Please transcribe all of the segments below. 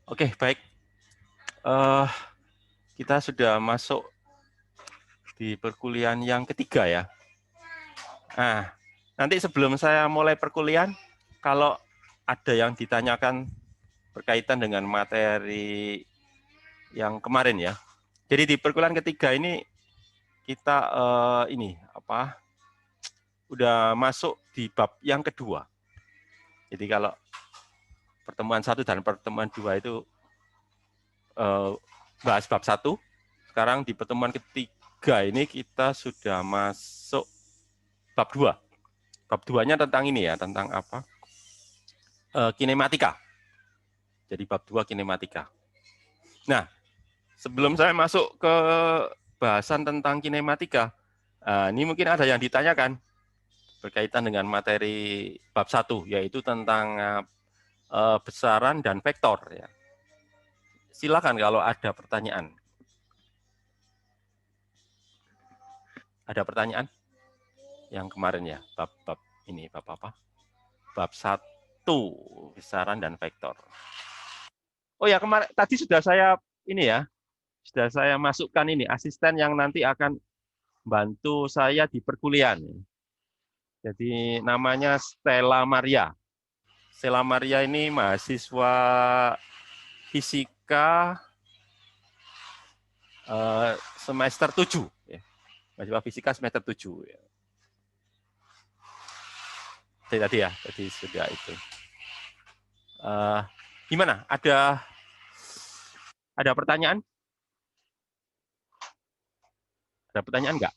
Oke, baik. Eh, kita sudah masuk di perkuliahan yang ketiga ya. Nah, nanti sebelum saya mulai perkuliahan, kalau ada yang ditanyakan berkaitan dengan materi yang kemarin ya. Jadi di perkuliahan ketiga ini kita udah masuk di bab yang kedua. Jadi kalau pertemuan 1 dan pertemuan 2 itu bahas bab 1, sekarang di pertemuan ketiga ini kita sudah masuk bab 2. Bab 2-nya tentang ini ya, tentang apa? Kinematika. Jadi bab 2 kinematika. Nah, sebelum saya masuk ke bahasan tentang kinematika, ini mungkin ada yang ditanyakan berkaitan dengan materi bab 1, yaitu tentang besaran dan vektor. Ya. Silakan kalau ada pertanyaan. Ada pertanyaan? Yang kemarin ya, bab ini, bab apa? Bab 1, besaran dan vektor. Oh ya, kemarin tadi sudah saya masukkan ini asisten yang nanti akan bantu saya di perkuliahan. Jadi namanya Stella Maria. Stella Maria ini mahasiswa fisika semester 7. Ya. Mahasiswa fisika semester 7. Ya. Tadi sudah itu. Gimana? Ada pertanyaan? Ada pertanyaan nggak?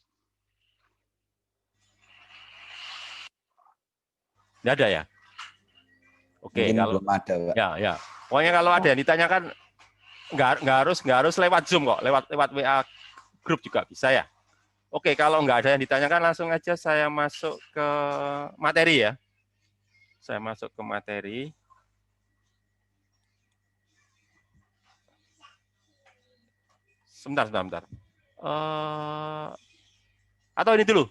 Nggak ada ya? Oke, Mungkin kalau belum ada, Pak. Ya. Pokoknya kalau ada yang ditanyakan nggak harus lewat Zoom kok, lewat WA grup juga bisa ya. Oke, kalau nggak ada yang ditanyakan langsung aja saya masuk ke materi ya. Saya masuk ke materi. Sebentar. Atau ini dulu.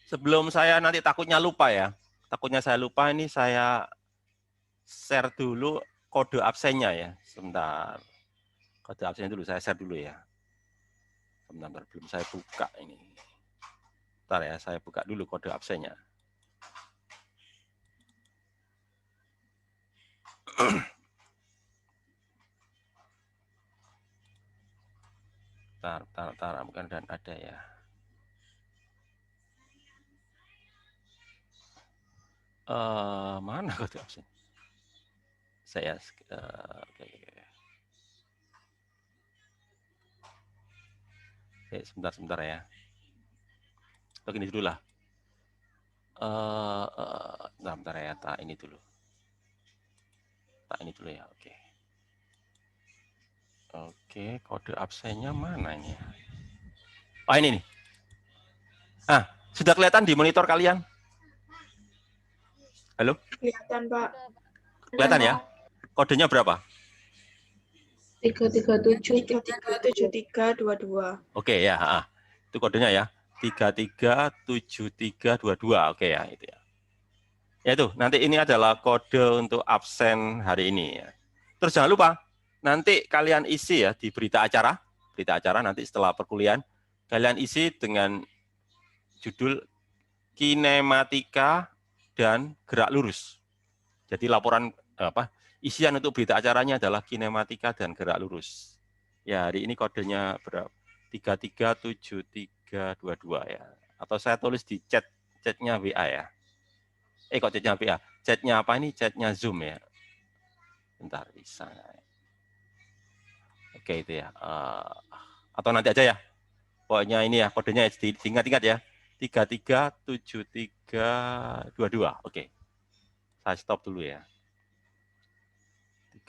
Sebelum saya nanti takutnya lupa ya. Takutnya saya lupa, ini saya share dulu kode absennya ya. Sebentar. Kode absennya dulu, saya share dulu ya. Sebentar, belum saya buka ini. Bentar ya, saya buka dulu kode absennya. Bentar, bukan dan ada ya. Mana kode absen? Saya oke. Oke, sebentar ya. Begini dulu lah. Bentar ya, tak ini dulu ya, oke. Oke, kode absennya mana ini? Oh, ini nih. Sudah kelihatan di monitor kalian? Halo? Kelihatan, Pak. Kelihatan ya? Kodenya berapa? 3377322. Oke ya, itu kodenya ya. 337322. Oke ya, itu ya. Ya itu, nanti ini adalah kode untuk absen hari ini ya. Terus jangan lupa, nanti kalian isi ya di berita acara nanti setelah perkuliahan, kalian isi dengan judul kinematika dan gerak lurus. Jadi laporan isian untuk berita acaranya adalah kinematika dan gerak lurus. Ya, hari ini kodenya berapa? 337322 ya. Atau saya tulis di chatnya WA ya. Kok chatnya WA? Chatnya apa ini? Chatnya Zoom ya. Bentar, bisa. Oke, itu ya. Atau nanti aja ya. Pokoknya ini ya, kodenya diingat-ingat ya. 337322. Oke. Saya stop dulu ya.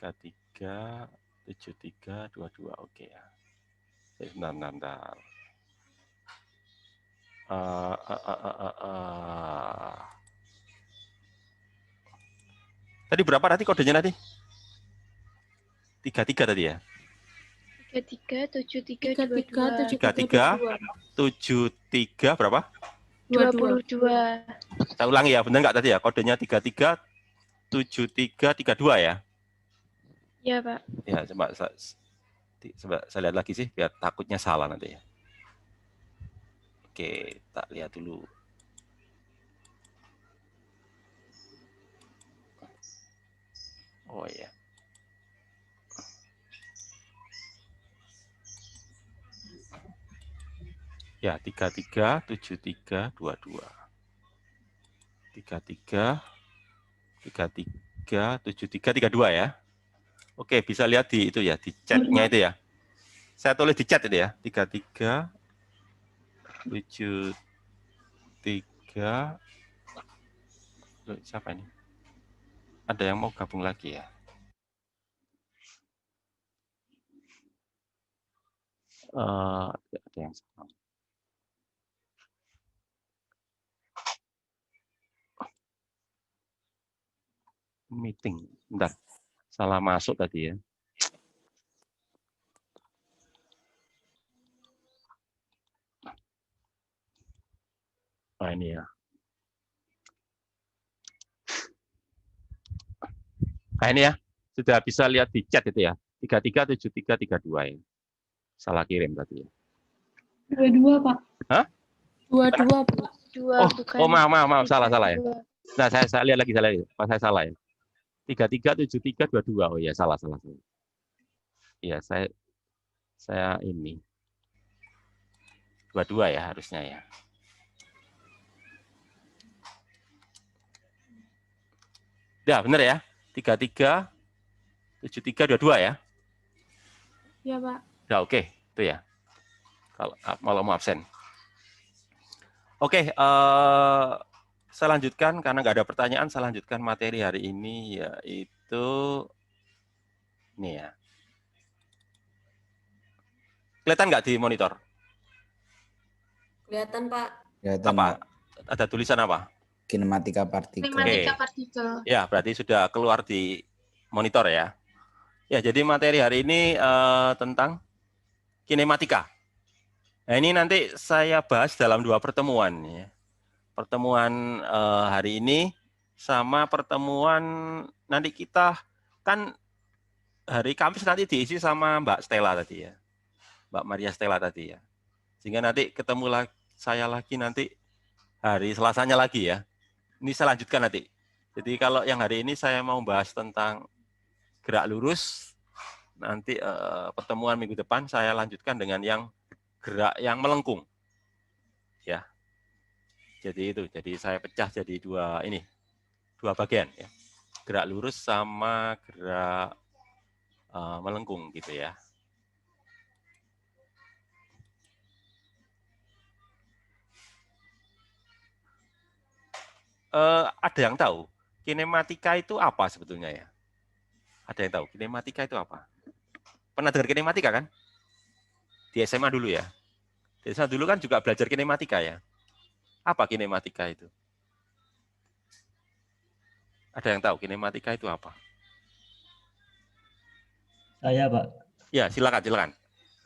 337322. Oke ya. Bentar. Tadi berapa tadi kodenya tadi? 33 tadi ya? 3373 berapa? 22. Saya ulangi ya, benar nggak tadi ya? Kodenya 337332 ya? Iya, Pak. Ya, coba saya lihat lagi sih, biar takutnya salah nanti ya. Oke, tak lihat dulu. Oh iya. Ya, 337322. 33737332 ya. Oke, bisa lihat di itu ya, di chat-nya itu ya. Saya tulis di chat itu ya, 3373. Loh, siapa ini? Ada yang mau gabung lagi ya? Ada yang salah. Meeting, bentar. Salah masuk tadi ya. Oh ini ya. Nah ini ya, sudah bisa lihat di chat itu ya. 337332 ya. Salah kirim tadi ya. 22, Pak. Hah? 22, Pak. 2 bukan. Maaf, salah ya. 32. Nah, saya lihat lagi, pas saya salah ya. 337322. Oh iya, salah. Iya, saya ini 22 ya harusnya ya. Ya, benar ya. 337322 ya. Iya, Pak. Ya, oke, itu ya. Kalau mau absen. Oke, saya lanjutkan karena nggak ada pertanyaan. Saya lanjutkan materi hari ini yaitu ini ya. Kelihatan nggak di monitor? Kelihatan, Pak. Kelihatan, Apa? Pak. Ada tulisan apa? Kinematika partikel. Kinematika partikel. Ya, berarti sudah keluar di monitor ya. Ya, jadi materi hari ini tentang kinematika. Nah, ini nanti saya bahas dalam 2 pertemuan ya. Pertemuan hari ini sama pertemuan nanti kita kan hari Kamis nanti diisi sama Mbak Stella tadi ya. Mbak Maria Stella tadi ya. Sehingga nanti ketemu saya lagi nanti hari Selasanya lagi ya. Ini saya lanjutkan nanti. Jadi kalau yang hari ini saya mau bahas tentang gerak lurus, nanti pertemuan minggu depan saya lanjutkan dengan yang gerak yang melengkung. Ya. Jadi itu, jadi saya pecah jadi dua bagian ya. Gerak lurus sama gerak melengkung gitu ya. Ada yang tahu kinematika itu apa sebetulnya ya? Ada yang tahu kinematika itu apa? Pernah dengar kinematika kan? Di SMA dulu ya. Di SMA dulu kan juga belajar kinematika ya. Apa kinematika itu? Ada yang tahu kinematika itu apa? Saya, Pak. Ya, silakan.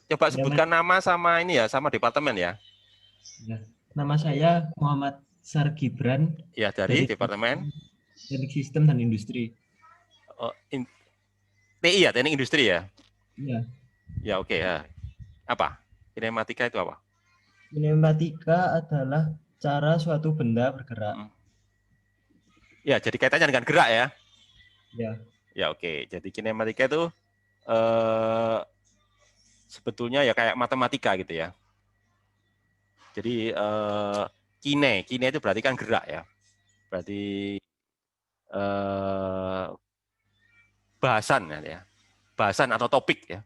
Coba sebutkan nama sama ini ya, sama departemen ya. Ya. Nama saya Muhammad Sar Gibran. Ya, dari departemen Teknik Sistem dan Industri. TI ya, Teknik Industri ya. Iya. Ya, oke ya. Apa? Kinematika itu apa? Kinematika adalah cara suatu benda bergerak. Ya, jadi kaitannya dengan gerak ya. Ya. Ya, oke. Jadi kinematika itu sebetulnya ya kayak matematika gitu ya. Jadi kine itu berarti kan gerak ya. Berarti bahasan ya. Bahasan atau topik ya.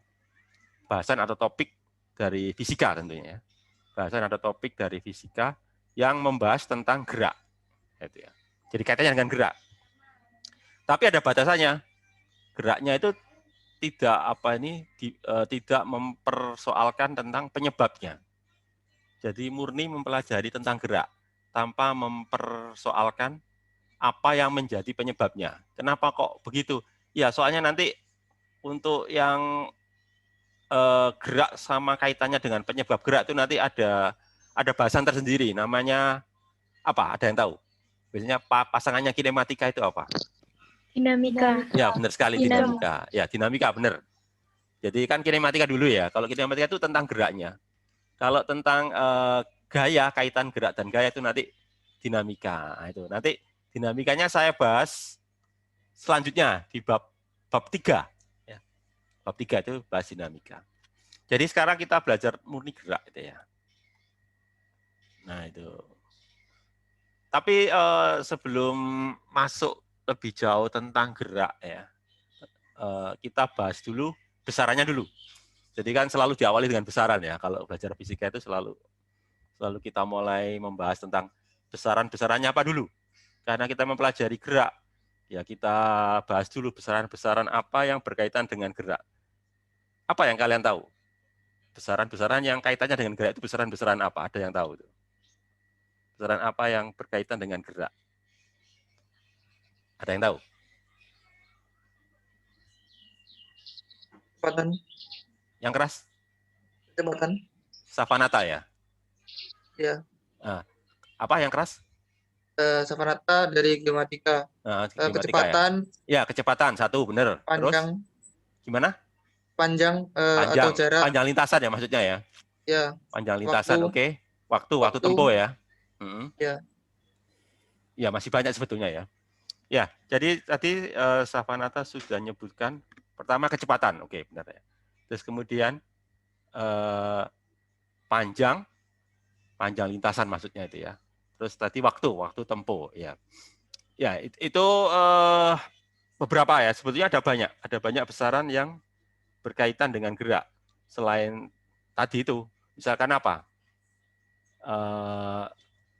Bahasan atau topik dari fisika tentunya ya. Bahasan atau topik dari fisika yang membahas tentang gerak. Gitu ya. Jadi kaitannya dengan gerak. Tapi ada batasannya. Geraknya itu tidak mempersoalkan tentang penyebabnya. Jadi murni mempelajari tentang gerak tanpa mempersoalkan apa yang menjadi penyebabnya. Kenapa kok begitu? Ya, soalnya nanti untuk yang gerak sama kaitannya dengan penyebab gerak itu nanti ada bahasan tersendiri. Namanya apa? Ada yang tahu? Biasanya pasangannya kinematika itu apa? Dinamika. Ya, benar sekali Dinamika. dinamika. Ya, dinamika benar. Jadi kan kinematika dulu ya. Kalau kinematika itu tentang geraknya. Kalau tentang gaya, kaitan gerak dan gaya itu nanti dinamika. Nah, itu nanti dinamikanya saya bahas selanjutnya di bab 3. Ya. Bab 3 itu bahas dinamika. Jadi sekarang kita belajar murni gerak itu ya. Nah, itu. Tapi sebelum masuk lebih jauh tentang gerak ya, kita bahas dulu besarannya dulu. Jadi kan selalu diawali dengan besaran ya. Kalau belajar fisika itu selalu kita mulai membahas tentang besaran-besarannya apa dulu. Karena kita mempelajari gerak, ya kita bahas dulu besaran-besaran apa yang berkaitan dengan gerak. Apa yang kalian tahu? Besaran-besaran yang kaitannya dengan gerak itu besaran-besaran apa? Ada yang tahu? Besaran apa yang berkaitan dengan gerak? Ada yang tahu? Kecepatan. Yang keras? Kecepatan. Savanata ya? Ya. Nah, apa yang keras? Savanata dari gramatika. Nah, Kecepatan. Ya, kecepatan satu benar. Panjang. Terus gimana? Panjang, Panjang, atau jarak. panjang lintasan ya maksudnya ya? Ya. Panjang lintasan, oke. Waktu tempuh ya? Ya. Ya, masih banyak sebetulnya ya. Ya, jadi tadi Savanata sudah menyebutkan pertama kecepatan, oke benar ya. Terus kemudian panjang lintasan maksudnya itu ya. Terus tadi waktu tempuh ya. Ya, itu beberapa ya, sebetulnya ada banyak besaran yang berkaitan dengan gerak. Selain tadi itu, misalkan apa?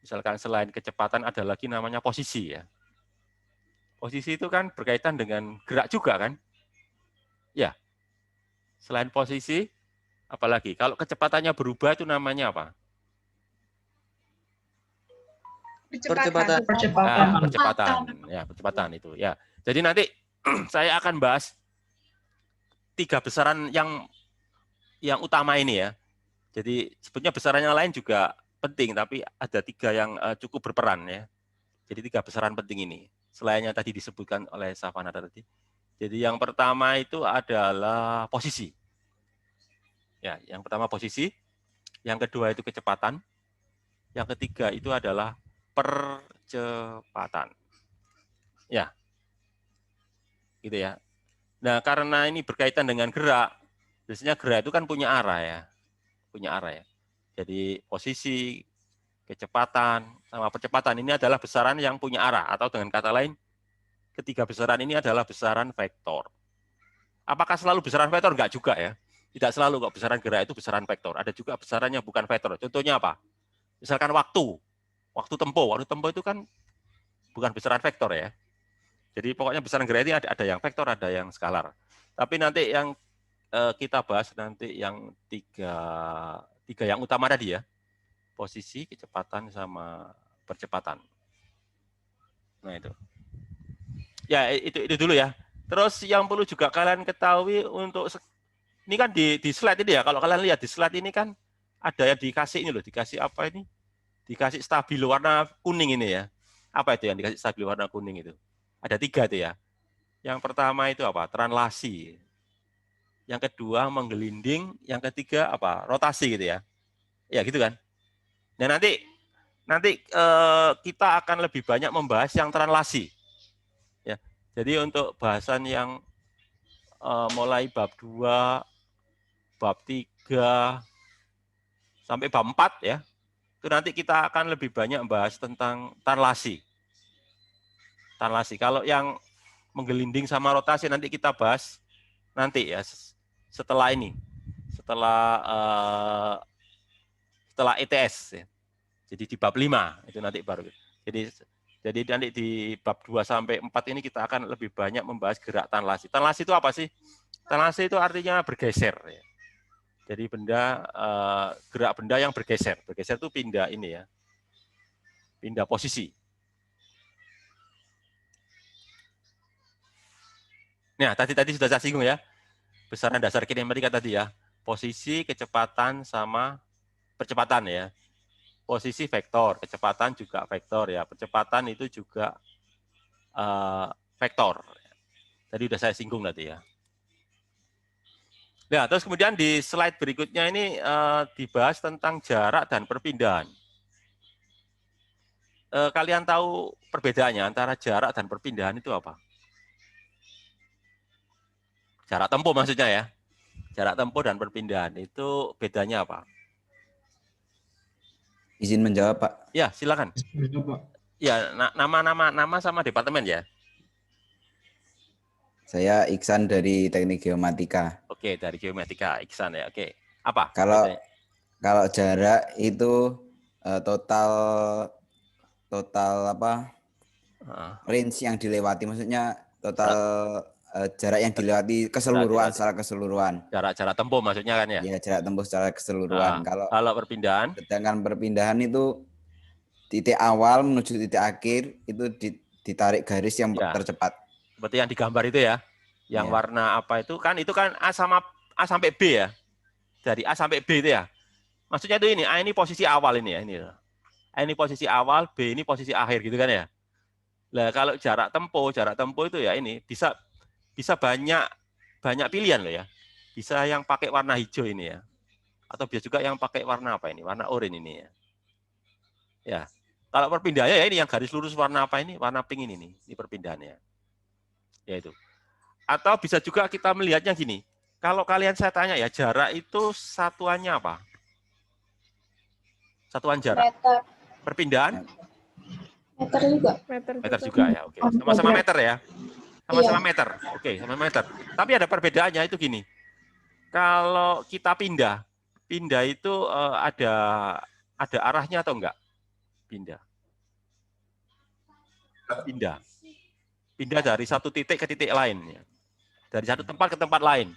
Misalkan selain kecepatan ada lagi namanya posisi ya. Posisi itu kan berkaitan dengan gerak juga kan? Ya. Selain posisi, apalagi? Kalau kecepatannya berubah itu namanya apa? Percepatan. Percepatan. Ya, percepatan itu. Ya. Jadi nanti saya akan bahas 3 besaran yang utama ini ya. Jadi sebetulnya besaran yang lain juga penting, tapi ada 3 yang cukup berperan ya. Jadi 3 besaran penting ini. Selain yang tadi disebutkan oleh Savanata tadi. Jadi yang pertama itu adalah posisi. Ya, yang pertama posisi, yang kedua itu kecepatan, yang ketiga itu adalah percepatan. Ya. Gitu ya. Nah, karena ini berkaitan dengan gerak, biasanya gerak itu kan punya arah ya. Punya arah ya. Jadi posisi, kecepatan, sama percepatan ini adalah besaran yang punya arah, atau dengan kata lain, ketiga besaran ini adalah besaran vektor. Apakah selalu besaran vektor? Enggak juga ya. Tidak selalu kok besaran gerak itu besaran vektor. Ada juga besaran yang bukan vektor. Contohnya apa? Misalkan waktu tempuh itu kan bukan besaran vektor ya. Jadi pokoknya besaran gerak ini ada yang vektor, ada yang skalar. Tapi nanti yang kita bahas nanti yang tiga yang utama tadi ya. Posisi, kecepatan, sama percepatan. Nah itu. Ya itu dulu ya. Terus yang perlu juga kalian ketahui untuk ini kan di slide ini ya. Kalau kalian lihat di slide ini kan ada yang dikasih ini loh, dikasih apa ini? Dikasih stabilo warna kuning ini ya. Apa itu yang dikasih stabilo warna kuning itu? Ada 3 itu ya. Yang pertama itu apa? Translasi. Yang kedua menggelinding, yang ketiga apa? Rotasi gitu ya. Ya gitu kan. Nah nanti kita akan lebih banyak membahas yang translasi. Ya. Jadi untuk bahasan yang mulai bab 2, bab 3 sampai bab 4 ya. Itu nanti kita akan lebih banyak membahas tentang translasi. Translasi. Kalau yang menggelinding sama rotasi nanti kita bahas nanti ya setelah ini. Setelah ETS ya. Jadi di bab 5 itu nanti baru. Jadi nanti di bab 2 sampai 4 ini kita akan lebih banyak membahas gerak translasi. Translasi itu apa sih? Translasi itu artinya bergeser ya. Jadi gerak benda yang bergeser. Bergeser itu pindah ini ya. Pindah posisi. Nah, tadi sudah saya singgung ya. Besaran dasar kinematika tadi ya. Posisi, kecepatan, sama percepatan ya. Posisi vektor, kecepatan juga vektor ya. Percepatan itu juga vektor. Tadi udah saya singgung tadi ya. Nah, terus kemudian di slide berikutnya ini dibahas tentang jarak dan perpindahan. Kalian tahu perbedaannya antara jarak dan perpindahan itu apa? Jarak tempuh maksudnya ya. Jarak tempuh dan perpindahan itu bedanya apa? Izin menjawab, Pak. Ya, silakan. Ya, nama sama departemen ya. Saya Iksan dari Teknik Geomatika. Oke, dari Geomatika, Iksan ya. Oke. Apa? Kalau bedanya? kalau jarak itu total apa? Range yang dilewati, maksudnya total jarak yang dilewati keseluruhan, secara keseluruhan. Jarak tempuh maksudnya kan ya? Ya, jarak tempuh secara keseluruhan. Kalau perpindahan? Sedangkan perpindahan itu titik awal menuju titik akhir itu ditarik garis yang tercepat. Seperti yang digambar itu ya, yang warna apa itu kan A sampai B ya, dari A sampai B itu ya. Maksudnya itu ini, A ini posisi awal ini ya, ini. A ini posisi awal, B ini posisi akhir gitu kan ya. Nah kalau jarak tempuh itu ya ini bisa banyak pilihan loh ya. Bisa yang pakai warna hijau ini ya, atau bisa juga yang pakai warna apa ini, warna oranye ini ya. Ya, kalau perpindahannya ya ini yang garis lurus warna apa ini, warna pink ini perpindahannya. Ya itu. Atau bisa juga kita melihatnya gini. Kalau kalian saya tanya ya, jarak itu satuannya apa? Satuan jarak. Meter. Perpindahan? Meter juga. Meter juga ya, oke. Sama-sama meter ya. Sama-sama meter. Oke, sama meter. Tapi ada perbedaannya itu gini. Kalau kita pindah itu ada arahnya atau enggak? Pindah dari satu titik ke titik lain, ya. Dari satu tempat ke tempat lain.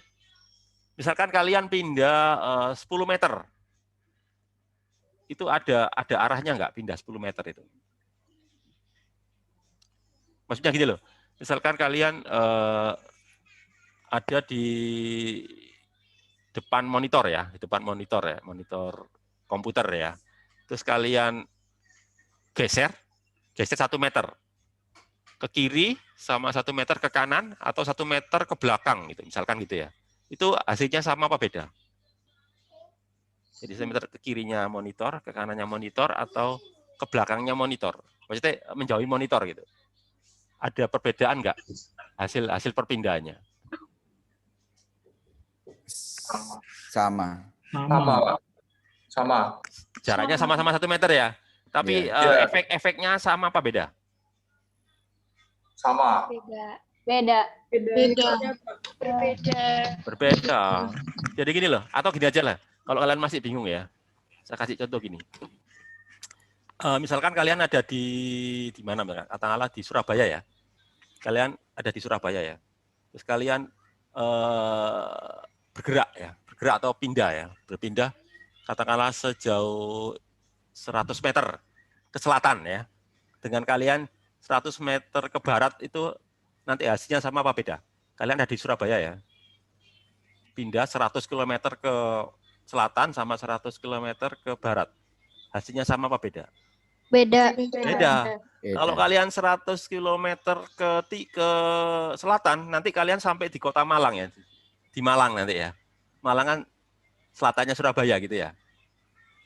Misalkan kalian pindah 10 meter, itu ada arahnya nggak pindah 10 meter itu? Maksudnya gini loh, misalkan kalian ada di depan monitor ya, monitor komputer ya. Terus kalian geser 1 meter. Ke kiri sama 1 meter ke kanan atau 1 meter ke belakang gitu, misalkan gitu ya. Itu hasilnya sama apa beda? Jadi 1 meter ke kirinya monitor, ke kanannya monitor atau ke belakangnya monitor. Maksudnya menjauhi monitor gitu. Ada perbedaan nggak hasil perpindahannya? Sama. Sama. Jaraknya sama-sama 1 meter ya. Tapi efeknya sama apa beda? Sama. Beda. Berbeda. Jadi gini loh, atau gini aja lah. Kalau kalian masih bingung ya, saya kasih contoh gini. Misalkan kalian ada di mana? Katakanlah di Surabaya ya. Kalian ada di Surabaya ya. Terus kalian bergerak atau pindah ya. Berpindah katakanlah sejauh 100 meter ke selatan ya. Dengan kalian 100 meter ke barat itu nanti hasilnya sama apa beda? Kalian ada di Surabaya ya. Pindah 100 km ke selatan sama 100 km ke barat. Hasilnya sama apa beda? Beda. Kalau kalian 100 km ke selatan, nanti kalian sampai di kota Malang ya. Di Malang nanti ya. Malang kan selatannya Surabaya gitu ya.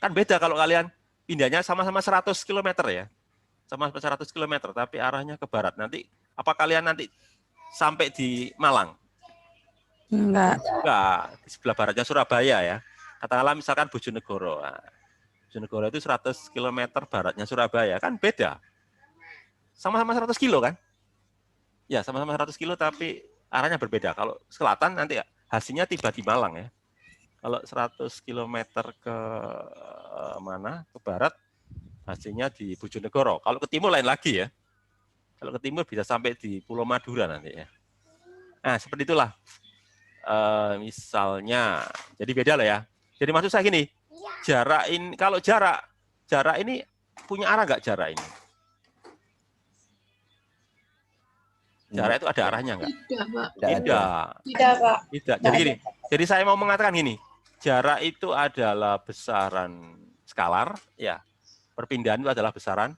Kan beda kalau kalian pindahnya sama-sama 100 km ya. Sama 100 km, tapi arahnya ke barat. Nanti apa kalian nanti sampai di Malang? Enggak. Di sebelah baratnya Surabaya ya. Katakanlah misalkan Bojonegoro. Nah, Bojonegoro itu 100 km baratnya Surabaya, kan beda. Sama-sama 100 kilo kan? Ya, sama-sama 100 kilo tapi arahnya berbeda. Kalau selatan nanti hasilnya tiba di Malang ya. Kalau 100 km ke mana? Ke barat, hasilnya di Bojonegoro. Kalau ke timur lain lagi ya. Kalau ke timur bisa sampai di Pulau Madura nanti ya. Nah, seperti itulah. Misalnya, jadi beda lah ya. Jadi maksud saya gini, jarak ini, kalau jarak ini punya arah nggak jarak ini? Jarak itu ada arahnya nggak? Tidak, Pak. Tidak. Jadi gini, jadi saya mau mengatakan gini, jarak itu adalah besaran skalar, ya. Perpindahan itu adalah besaran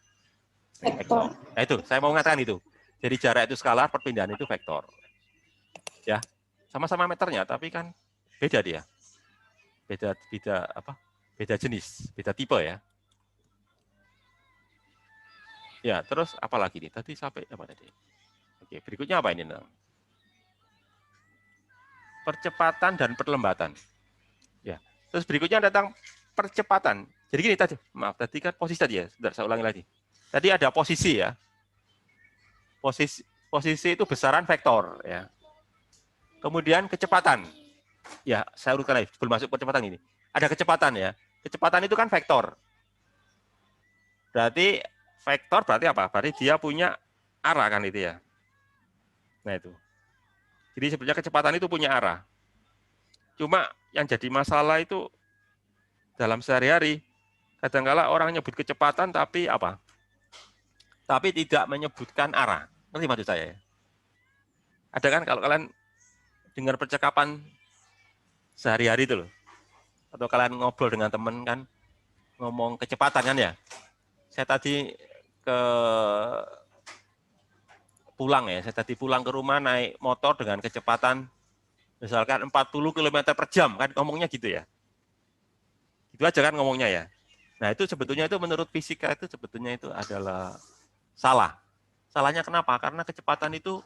vektor. Nah itu, saya mau mengatakan itu. Jadi jarak itu skalar, perpindahan itu vektor. Ya, sama-sama meternya, tapi kan beda dia. Beda jenis, beda tipe ya. Ya, terus apa lagi nih? Tadi sampai apa tadi? Oke, berikutnya apa ini? Percepatan dan perlembatan. Ya, terus berikutnya tentang percepatan. Jadi gini tadi, maaf, tadi kan posisi tadi ya. Sebentar, saya ulangi lagi. Tadi ada posisi ya. Posisi itu besaran vektor ya. Kemudian kecepatan. Ya, saya urutkan lagi sebelum masuk percepatan ini. Ada kecepatan ya. Kecepatan itu kan vektor. Berarti vektor berarti apa? Berarti dia punya arah kan itu ya. Nah itu. Jadi sebenarnya kecepatan itu punya arah. Cuma yang jadi masalah itu dalam sehari-hari kadang-kala orang nyebut kecepatan tapi apa? Tapi tidak menyebutkan arah. Ngerti maksud saya ya? Ada kan kalau kalian dengar percakapan sehari-hari itu loh. Atau kalian ngobrol dengan teman kan, ngomong kecepatan kan ya. Saya tadi saya tadi pulang ke rumah naik motor dengan kecepatan misalkan 40 km per jam, kan ngomongnya gitu ya. Itu aja kan ngomongnya ya. Nah itu sebetulnya itu menurut fisika itu sebetulnya itu adalah salah. Salahnya kenapa? Karena kecepatan itu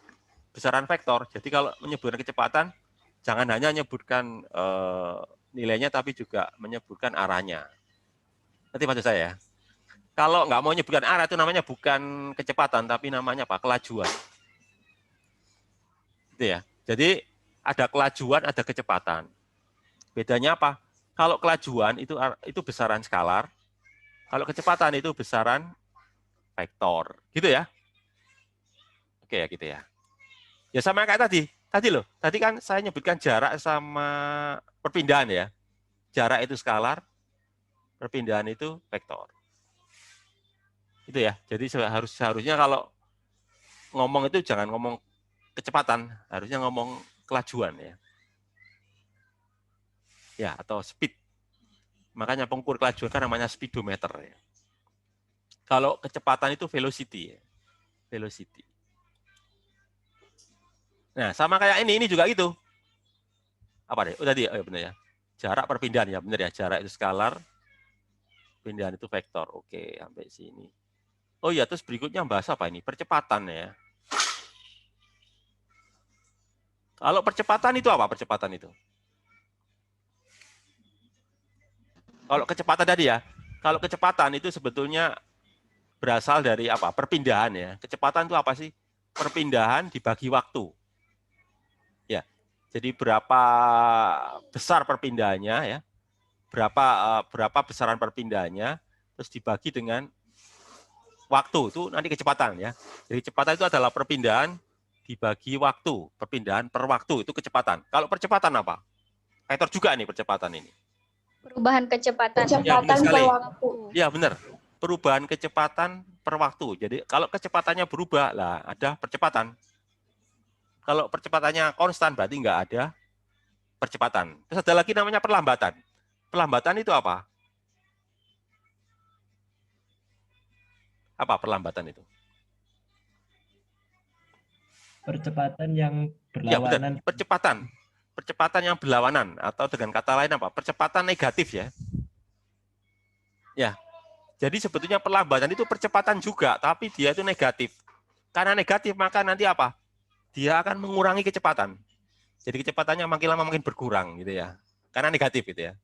besaran vektor. Jadi kalau menyebutkan kecepatan, jangan hanya menyebutkan nilainya, tapi juga menyebutkan arahnya. Nanti maksud saya ya. Kalau nggak mau menyebutkan arah, itu namanya bukan kecepatan, tapi namanya apa? Kelajuan. Gitu ya. Jadi ada kelajuan, ada kecepatan. Bedanya apa? Kalau kelajuan itu besaran skalar, kalau kecepatan itu besaran vektor. Gitu ya. Oke ya, gitu ya. Ya sama kayak tadi. Tadi loh, tadi kan saya nyebutkan jarak sama perpindahan ya. Jarak itu skalar, perpindahan itu vektor. Itu ya. Jadi seharusnya kalau ngomong itu jangan ngomong kecepatan, harusnya ngomong kelajuan ya. Ya, atau speed. Makanya pengukur kelajuan kan namanya speedometer ya. Kalau kecepatan itu velocity ya. Velocity. Nah, sama kayak ini juga gitu. Apa deh? Oh tadi, oh, ya benar ya. Jarak perpindahan ya, benar ya. Jarak itu skalar, perpindahan itu vektor. Oke, sampai sini. Oh iya, terus berikutnya bahas apa ini? Percepatan ya. Kalau percepatan itu apa? Percepatan itu? Kalau kecepatan tadi ya. Kalau kecepatan itu sebetulnya berasal dari apa? Perpindahan ya. Kecepatan itu apa sih? Perpindahan dibagi waktu. Ya. Jadi berapa besar perpindahannya ya? Berapa besaran perpindahannya terus dibagi dengan waktu, itu nanti kecepatan ya. Jadi kecepatan itu adalah perpindahan dibagi waktu, perpindahan per waktu itu kecepatan. Kalau percepatan apa? Vektor juga nih percepatan ini. Perubahan kecepatan. Kecepatan per waktu. Ya benar. Perubahan kecepatan per waktu. Jadi kalau kecepatannya berubah, lah ada percepatan. Kalau percepatannya konstan berarti nggak ada percepatan. Terus ada lagi namanya perlambatan. Perlambatan itu apa? Apa perlambatan itu? Percepatan yang Ya berlawanan. benar, percepatan yang berlawanan, atau dengan kata lain apa? Percepatan negatif ya. Ya, jadi sebetulnya perlambatan itu percepatan juga, tapi dia itu negatif. Karena negatif maka nanti apa? Dia akan mengurangi kecepatan. Jadi kecepatannya makin lama makin berkurang gitu ya. Karena negatif gitu ya.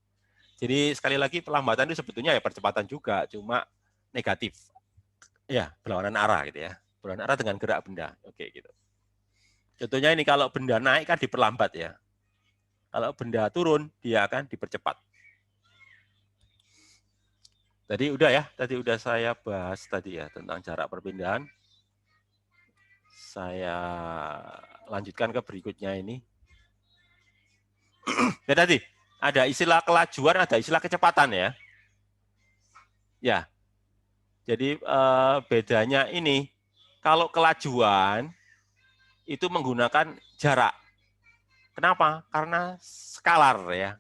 Jadi sekali lagi perlambatan itu sebetulnya ya percepatan juga, cuma negatif. Ya, berlawanan arah gitu ya. Berlawanan arah dengan gerak benda. Oke gitu. Contohnya ini kalau benda naik kan diperlambat ya. Kalau benda turun dia akan dipercepat. Tadi udah ya, tadi udah saya bahas tadi ya tentang jarak perpindahan. Saya lanjutkan ke berikutnya ini. Ya tadi ada istilah kelajuan, ada istilah kecepatan ya. Ya. Jadi bedanya ini kalau kelajuan itu menggunakan jarak. Kenapa? Karena skalar ya.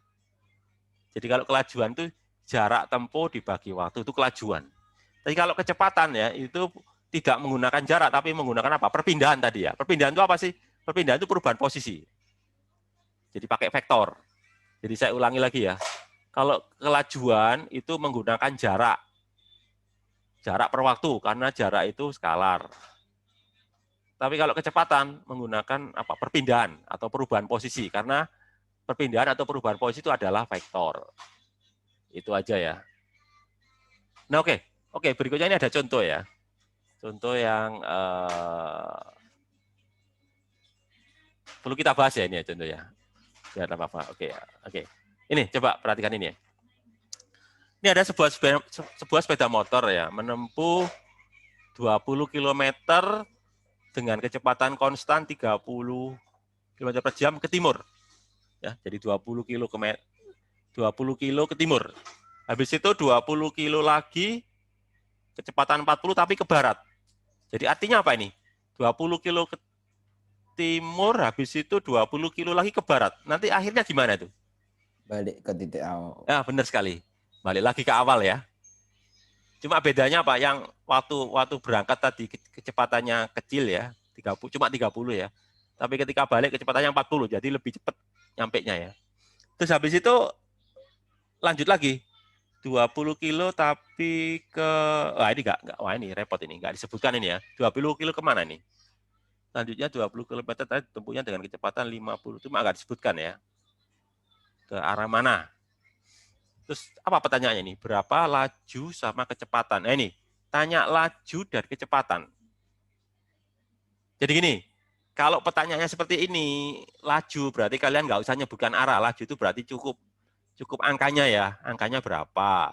Jadi kalau kelajuan itu jarak tempuh dibagi waktu, itu kelajuan. Tapi kalau kecepatan ya itu tidak menggunakan jarak tapi menggunakan apa? Perpindahan tadi ya. Perpindahan itu apa sih? Perpindahan itu perubahan posisi. Jadi pakai vektor. Jadi saya ulangi lagi ya. Kalau kelajuan itu menggunakan jarak. Jarak per waktu, karena jarak itu skalar. Tapi kalau kecepatan menggunakan perpindahan atau perubahan posisi, karena perpindahan atau perubahan posisi itu adalah vektor. Itu aja ya. Nah, oke, berikutnya ini ada contoh ya. Contoh yang perlu kita bahas ya ini ya contoh ya. Biar apa-apa. Oke. Ini coba perhatikan ini ya. Ini ada sebuah sepeda motor ya, menempuh 20 km dengan kecepatan konstan 30 km per jam ke timur. Ya, jadi 20 kilo ke timur. Habis itu 20 kilo lagi kecepatan 40 tapi ke barat. Jadi artinya apa ini? 20 kilo ke timur, habis itu 20 kilo lagi ke barat. Nanti akhirnya gimana itu? Balik ke titik awal. Ya, benar sekali. Balik lagi ke awal ya. Cuma bedanya apa? Yang waktu berangkat tadi kecepatannya kecil ya, 30, cuma 30 ya. Tapi ketika balik kecepatannya 40, jadi lebih cepat nyampenya ya. Terus habis itu lanjut lagi. 20 kilo tapi ke ini repot ini, nggak disebutkan ini ya. 20 kilo kemana nih? Selanjutnya 20 km tadi tempuhnya dengan kecepatan 50, cuma nggak disebutkan ya. Ke arah mana? Terus apa pertanyaannya ini? Berapa laju sama kecepatan? Nah ini, tanya laju dan kecepatan. Jadi gini, kalau pertanyaannya seperti ini, laju berarti kalian nggak usah nyebutkan arah. Laju itu berarti cukup angkanya ya. Angkanya berapa?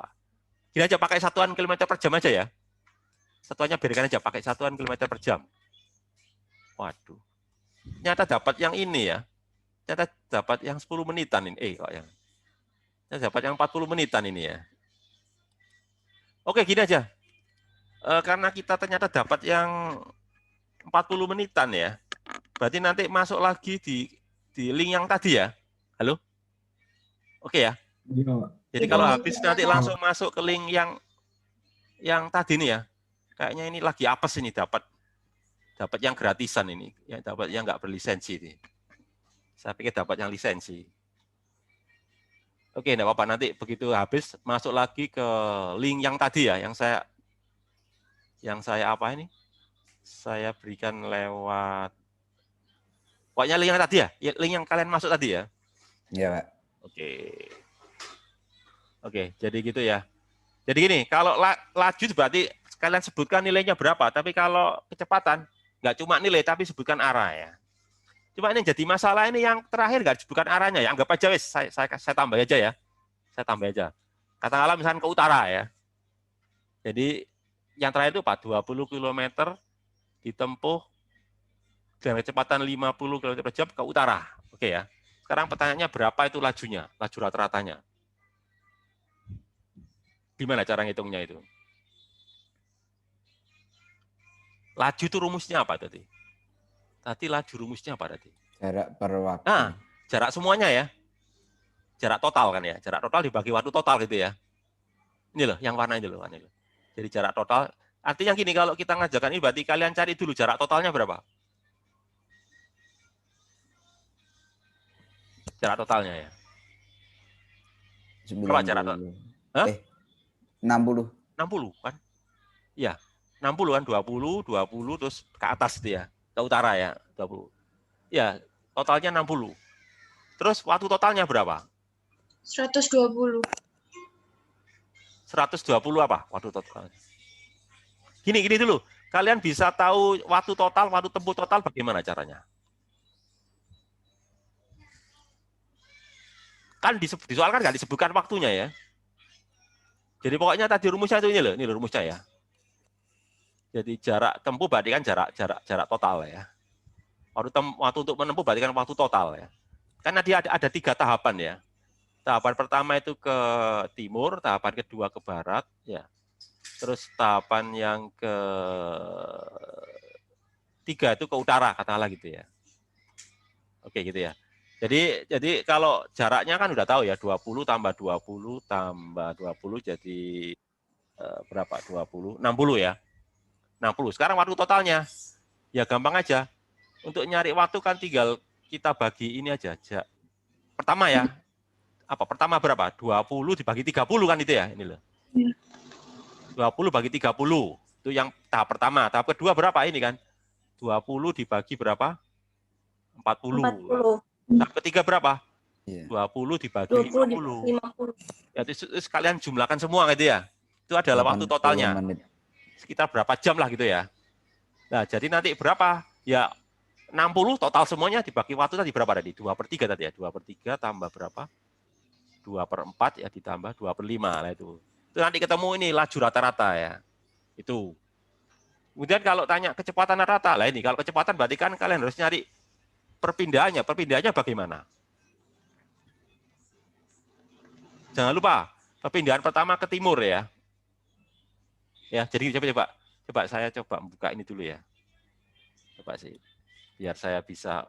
Gini aja pakai satuan kilometer per jam aja ya. Satuannya biarkan aja pakai satuan kilometer per jam. Waduh. Ternyata dapat yang ini ya. Ternyata dapat yang 10 menitan ini. Kok yang saya dapat yang 40 menitan ini ya. Oke, gini aja. Karena kita ternyata dapat yang 40 menitan ya. Berarti nanti masuk lagi di link yang tadi ya. Halo? Oke ya. Jadi kalau habis nanti langsung masuk ke link yang tadi nih ya. Kayaknya ini lagi apes ini dapat yang gratisan ini. Ya, dapat yang nggak berlisensi ini. Saya pikir dapat yang lisensi. Oke, enggak apa-apa, nanti begitu habis masuk lagi ke link yang tadi ya, yang saya apa ini? Saya berikan lewat pokoknya link yang tadi ya, link yang kalian masuk tadi ya. Iya, Pak. Oke, jadi gitu ya. Jadi gini, kalau laju berarti kalian sebutkan nilainya berapa, tapi kalau kecepatan nggak cuma nilai tapi sebutkan arah ya. Cuma ini jadi masalah ini yang terakhir nggak disebutkan arahnya ya. Anggap aja wes saya tambah aja ya. Saya tambah aja. Katakanlah misalnya ke utara ya. Jadi yang terakhir itu 20 km ditempuh dengan kecepatan 50 km per jam ke utara. Oke ya. Sekarang pertanyaannya berapa itu lajunya? Laju rata-ratanya. Gimana cara ngitungnya itu? Laju itu rumusnya apa tadi? Tadi laju rumusnya apa tadi? Jarak per waktu. Nah, jarak semuanya ya. Jarak total kan ya. Jarak total dibagi waktu total gitu ya. Ini loh, yang warna ini loh. Jadi jarak total. Artinya gini, kalau kita ngajarkan ini berarti kalian cari dulu jarak totalnya berapa? Jarak totalnya ya. 90. Berapa jarak total? Hah? 60. 60 kan? Iya. 60 kan, 20 terus ke atas itu ya. Ke utara ya, 20. Ya, totalnya 60. Terus waktu totalnya berapa? 120. 120 apa waktu totalnya? Gini dulu. Kalian bisa tahu waktu tempuh total bagaimana caranya? Kan di soal kan nggak disebutkan waktunya ya. Jadi pokoknya tadi rumusnya itu ini loh rumusnya ya. Jadi jarak tempuh berarti kan jarak total ya. Waktu untuk menempuh berarti kan waktu total ya. Kan nanti ada 3 tahapan ya. Tahapan pertama itu ke timur, tahapan kedua ke barat ya. Terus tahapan yang ketiga itu ke utara katakanlah gitu ya. Oke gitu ya. Jadi kalau jaraknya kan udah tahu ya 20 tambah 20 tambah 20 jadi berapa? 20, 60 ya. 60. Sekarang waktu totalnya, ya gampang aja. Untuk nyari waktu kan tinggal kita bagi ini aja. pertama ya. Apa? Pertama berapa? 20 dibagi 30 kan itu ya? Ini loh. 20 bagi 30. Itu yang tahap pertama. Tahap kedua berapa ini kan? 20 dibagi berapa? 40. 40. Tahap ketiga berapa? Iya. 20 dibagi 20 50. 50. Ya, itu sekalian jumlahkan semua gitu ya. Itu adalah waktu 80 totalnya. menit. Sekitar berapa jam lah gitu ya. Nah, jadi nanti berapa? Ya 60 total semuanya dibagi waktu tadi berapa tadi? 2/3 tadi ya. 2/3 tambah berapa? 2/4 ya ditambah 2/5 lah itu. Itu nanti ketemu ini laju rata-rata ya. Itu. Kemudian kalau tanya kecepatan rata, lah ini kalau kecepatan berarti kan kalian harus nyari perpindahannya. Perpindahannya bagaimana? Jangan lupa, perpindahan pertama ke timur ya. Ya, jadi coba saya coba buka ini dulu ya. Coba sih, biar saya bisa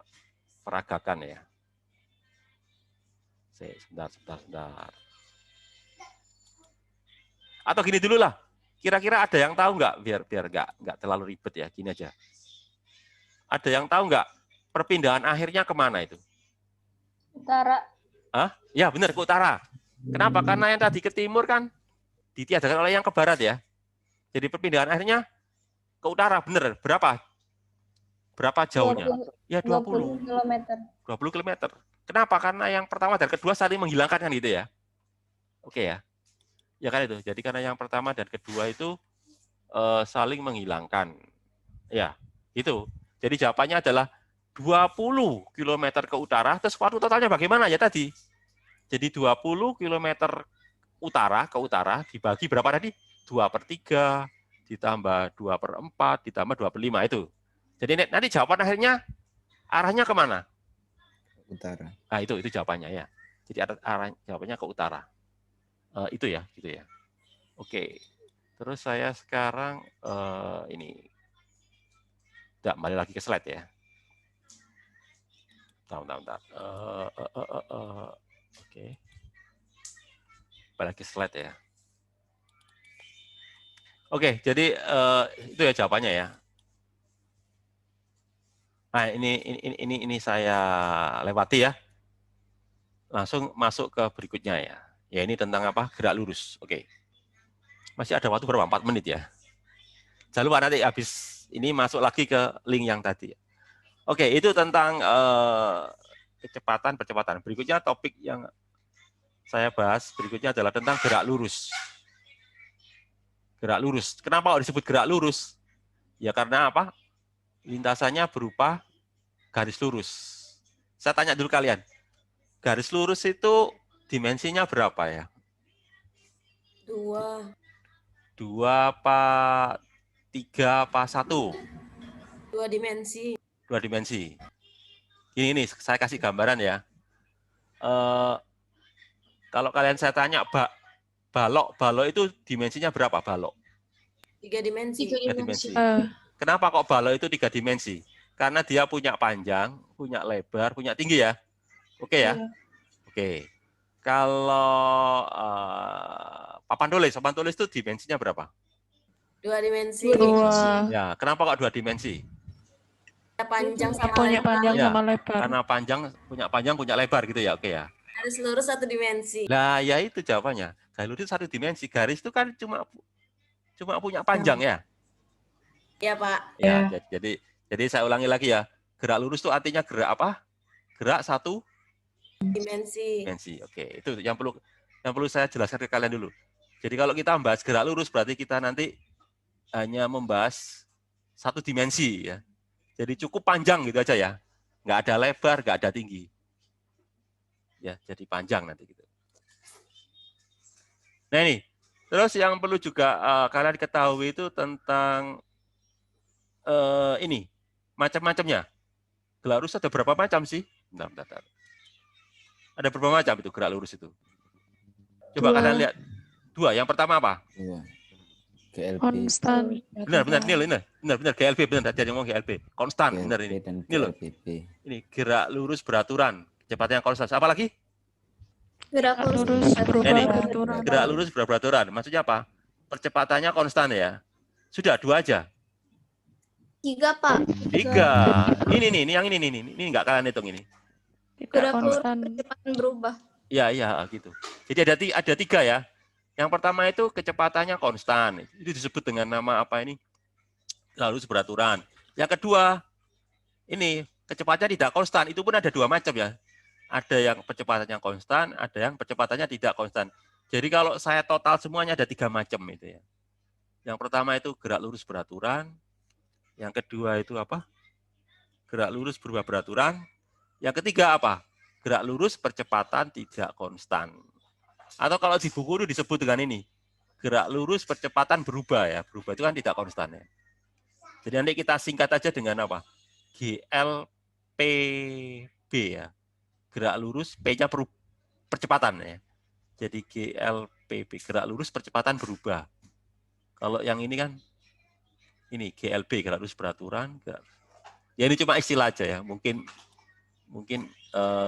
peragakan ya. Sebentar. Atau gini dulu lah, kira-kira ada yang tahu nggak, biar nggak terlalu ribet ya, gini aja. Ada yang tahu nggak perpindahan akhirnya kemana itu? Utara. Hah? Ya benar, ke utara. Kenapa? Karena yang tadi ke timur kan ditiadakan oleh yang ke barat ya. Jadi perpindahan akhirnya ke utara, benar. Berapa? Berapa jauhnya? 20, Ya 20 km. 20 km. Kenapa? Karena yang pertama dan kedua saling menghilangkan kan gitu ya. Oke ya. Ya kan itu. Jadi karena yang pertama dan kedua itu saling menghilangkan. Ya, itu. Jadi jawabannya adalah 20 km ke utara, terus waktu totalnya bagaimana ya tadi? Jadi 20 km utara ke utara dibagi berapa tadi? 2/3 ditambah 2/4 ditambah 2/5 itu. Jadi nanti jawaban akhirnya arahnya kemana? Utara. Nah, itu jawabannya ya. Jadi arah jawabannya ke utara. Itu ya, gitu ya. Oke. Terus saya sekarang ini kembali lagi ke slide ya. Bentar. Oke. Kembali lagi ke slide ya. Oke, jadi itu ya jawabannya ya. Nah, ini saya lewati ya. Langsung masuk ke berikutnya ya. Ya, ini tentang apa? Gerak lurus. Oke. Masih ada waktu berapa? 4 menit ya. Jangan lupa nanti habis ini masuk lagi ke link yang tadi. Oke, itu tentang percepatan. Berikutnya topik yang saya bahas berikutnya adalah tentang gerak lurus. Gerak lurus. Kenapa kok disebut gerak lurus? Ya karena apa? Lintasannya berupa garis lurus. Saya tanya dulu kalian. Garis lurus itu dimensinya berapa ya? 2. 2 apa 3 apa 1? 2 dimensi. 2 dimensi. Ini saya kasih gambaran ya. Kalau kalian saya tanya, balok itu dimensinya berapa balok? 3 dimensi. 3 dimensi. Kenapa kok balok itu 3 dimensi? Karena dia punya panjang, punya lebar, punya tinggi ya. Oke ya? Oke. Kalau papan tulis itu dimensinya berapa? 2 dimensi. 2. Ya, kenapa kok 2 dimensi? Panjang sama Punya panjang Ya, sama lebar. karena panjang, punya lebar gitu ya. Oke ya. Garis lurus 1 dimensi. Nah, ya itu jawabannya. Garis lurus 1 dimensi. Garis itu kan cuma punya panjang ya. Ya, Pak. Ya, jadi saya ulangi lagi ya. Gerak lurus itu artinya gerak apa? Gerak 1 Dimensi. dimensi. Oke, itu yang perlu saya jelaskan ke kalian dulu. Jadi kalau kita membahas gerak lurus berarti kita nanti hanya membahas 1 dimensi ya. Jadi cukup panjang gitu aja ya. Nggak ada lebar, nggak ada tinggi. Ya, jadi panjang nanti gitu. Nah ini, terus yang perlu juga kalian ketahui itu tentang ini, macam-macamnya. Gerak lurus ada berapa macam sih? Bentar. Ada berapa macam itu gerak lurus itu? Coba 2. kalian lihat. 2. Yang pertama apa? Iya. GLB. Konstan. Benar, GLB, benar, tadi ngomong GLB. Konstan, benar ini. dan Ini loh. GLBB. Ini gerak lurus beraturan, kecepatan yang konstan. Apa lagi? Gerak Lurus berubah Ini, beraturan. gerak lurus beraturan. Maksudnya apa? Percepatannya konstan ya. Sudah 2 aja. 3, Pak. 3. Ini yang ini nggak kalian hitung ini. Tidak Gerak lurus konstan. kecepatan berubah. Ya, gitu. Jadi ada tiga ya. Yang pertama itu kecepatannya konstan. Itu disebut dengan nama apa ini? Gerak lurus beraturan. Yang kedua, ini kecepatannya tidak konstan. Itu pun ada dua macam ya. Ada yang kecepatannya konstan, ada yang kecepatannya tidak konstan. Jadi kalau saya total semuanya ada tiga macam itu ya. Yang pertama itu gerak lurus beraturan. Yang kedua itu apa? Gerak lurus berubah beraturan. Yang ketiga apa? Gerak lurus percepatan tidak konstan. Atau kalau di buku itu disebut dengan ini. Gerak lurus percepatan berubah ya. Berubah itu kan tidak konstan ya. Jadi nanti kita singkat aja dengan apa? GLPB ya. Gerak lurus, P-nya percepatan ya. Jadi GLPB, gerak lurus percepatan berubah. Kalau yang ini kan, ini GLB, gerak lurus beraturan. Ya ini cuma istilah aja ya. Mungkin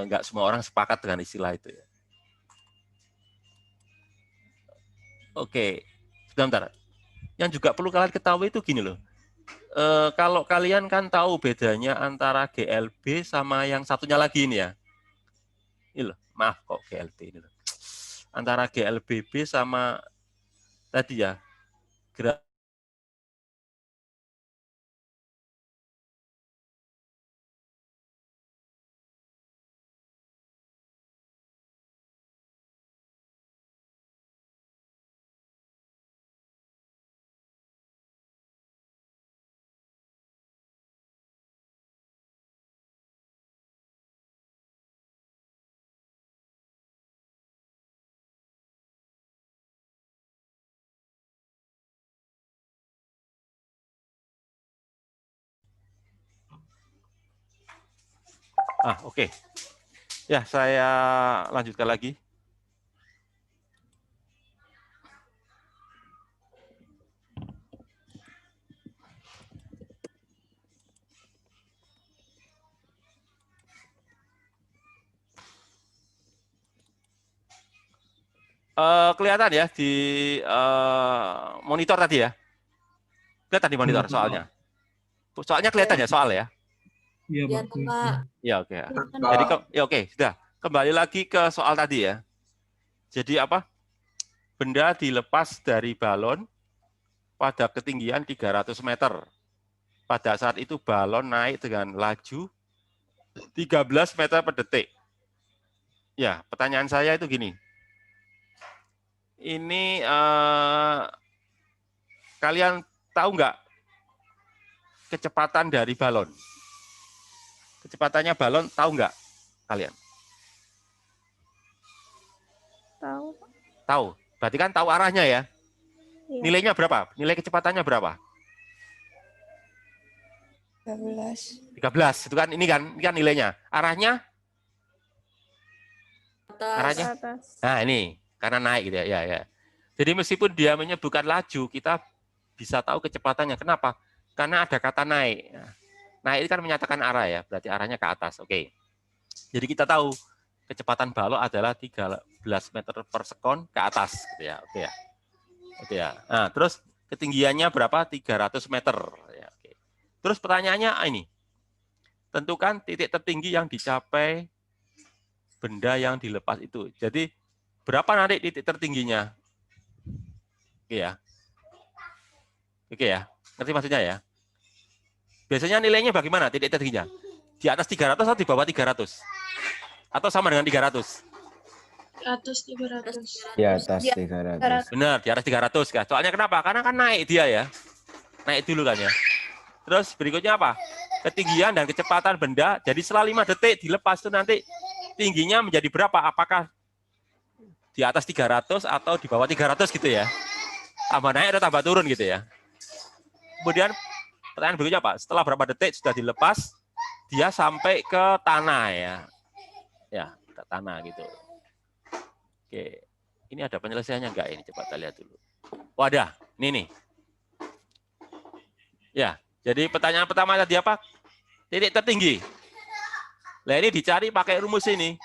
nggak semua orang sepakat dengan istilah itu ya. Oke, sebentar. Yang juga perlu kalian ketahui itu gini loh. Kalau kalian kan tahu bedanya antara GLB sama yang satunya lagi ini ya. Ini loh, maaf kok GLB ini loh. Antara GLBB sama tadi ya, gerak oke. Ya, saya lanjutkan lagi. Kelihatan ya di monitor tadi ya. Kelihatan di monitor soalnya. Soalnya kelihatan ya soal ya. Iya, Ya, Pak. Pak. Ya oke. Jadi ya oke, sudah. Kembali lagi ke soal tadi ya. Jadi apa? Benda dilepas dari balon pada ketinggian 300 meter. Pada saat itu balon naik dengan laju 13 meter per detik. Ya, pertanyaan saya itu gini. Ini kalian tahu nggak kecepatan dari balon? Kecepatannya balon tahu nggak kalian? Tahu. Tahu. Berarti kan tahu arahnya ya. Iya. Nilainya berapa? Nilai kecepatannya berapa? 13. 13. Itu kan ini kan nilainya. Arahnya? Atas. Arahnya? Atas. Nah, ini karena naik gitu ya. Ya. Jadi meskipun dia menyebutkan laju, kita bisa tahu kecepatannya. Kenapa? Karena ada kata naik. Naik itu kan menyatakan arah ya, berarti arahnya ke atas. Oke. Jadi kita tahu kecepatan balon adalah 13 meter per sekon ke atas gitu ya. Oke ya. Oke ya. Nah, terus ketinggiannya berapa? 300 meter ya. Oke. Terus pertanyaannya ini. Tentukan titik tertinggi yang dicapai benda yang dilepas itu. Jadi berapa nanti titik tertingginya? Oke ya. Oke ya. Ngerti maksudnya ya? Biasanya nilainya bagaimana titik tertingginya? Di atas 300 atau di bawah 300? Atau sama dengan 300? Di atas 300. Di atas Di 300. Benar, di atas 300 kan. Soalnya kenapa? Karena kan naik dia ya. Naik dulu kan ya. Terus berikutnya apa? Ketinggian dan kecepatan benda. Jadi setelah 5 detik dilepas itu nanti tingginya menjadi berapa? Apakah di atas 300 atau di bawah 300 gitu ya? Tambah naik atau tambah turun gitu ya. Kemudian pertanyaan berikutnya Pak, setelah berapa detik sudah dilepas, dia sampai ke tanah ya. Ya, ke tanah gitu. Oke, ini ada penyelesaiannya enggak ini? Coba kita lihat dulu. Wadah, ini nih. Ya, jadi pertanyaan pertama tadi apa? Titik tertinggi. Nah ini dicari pakai rumus ini.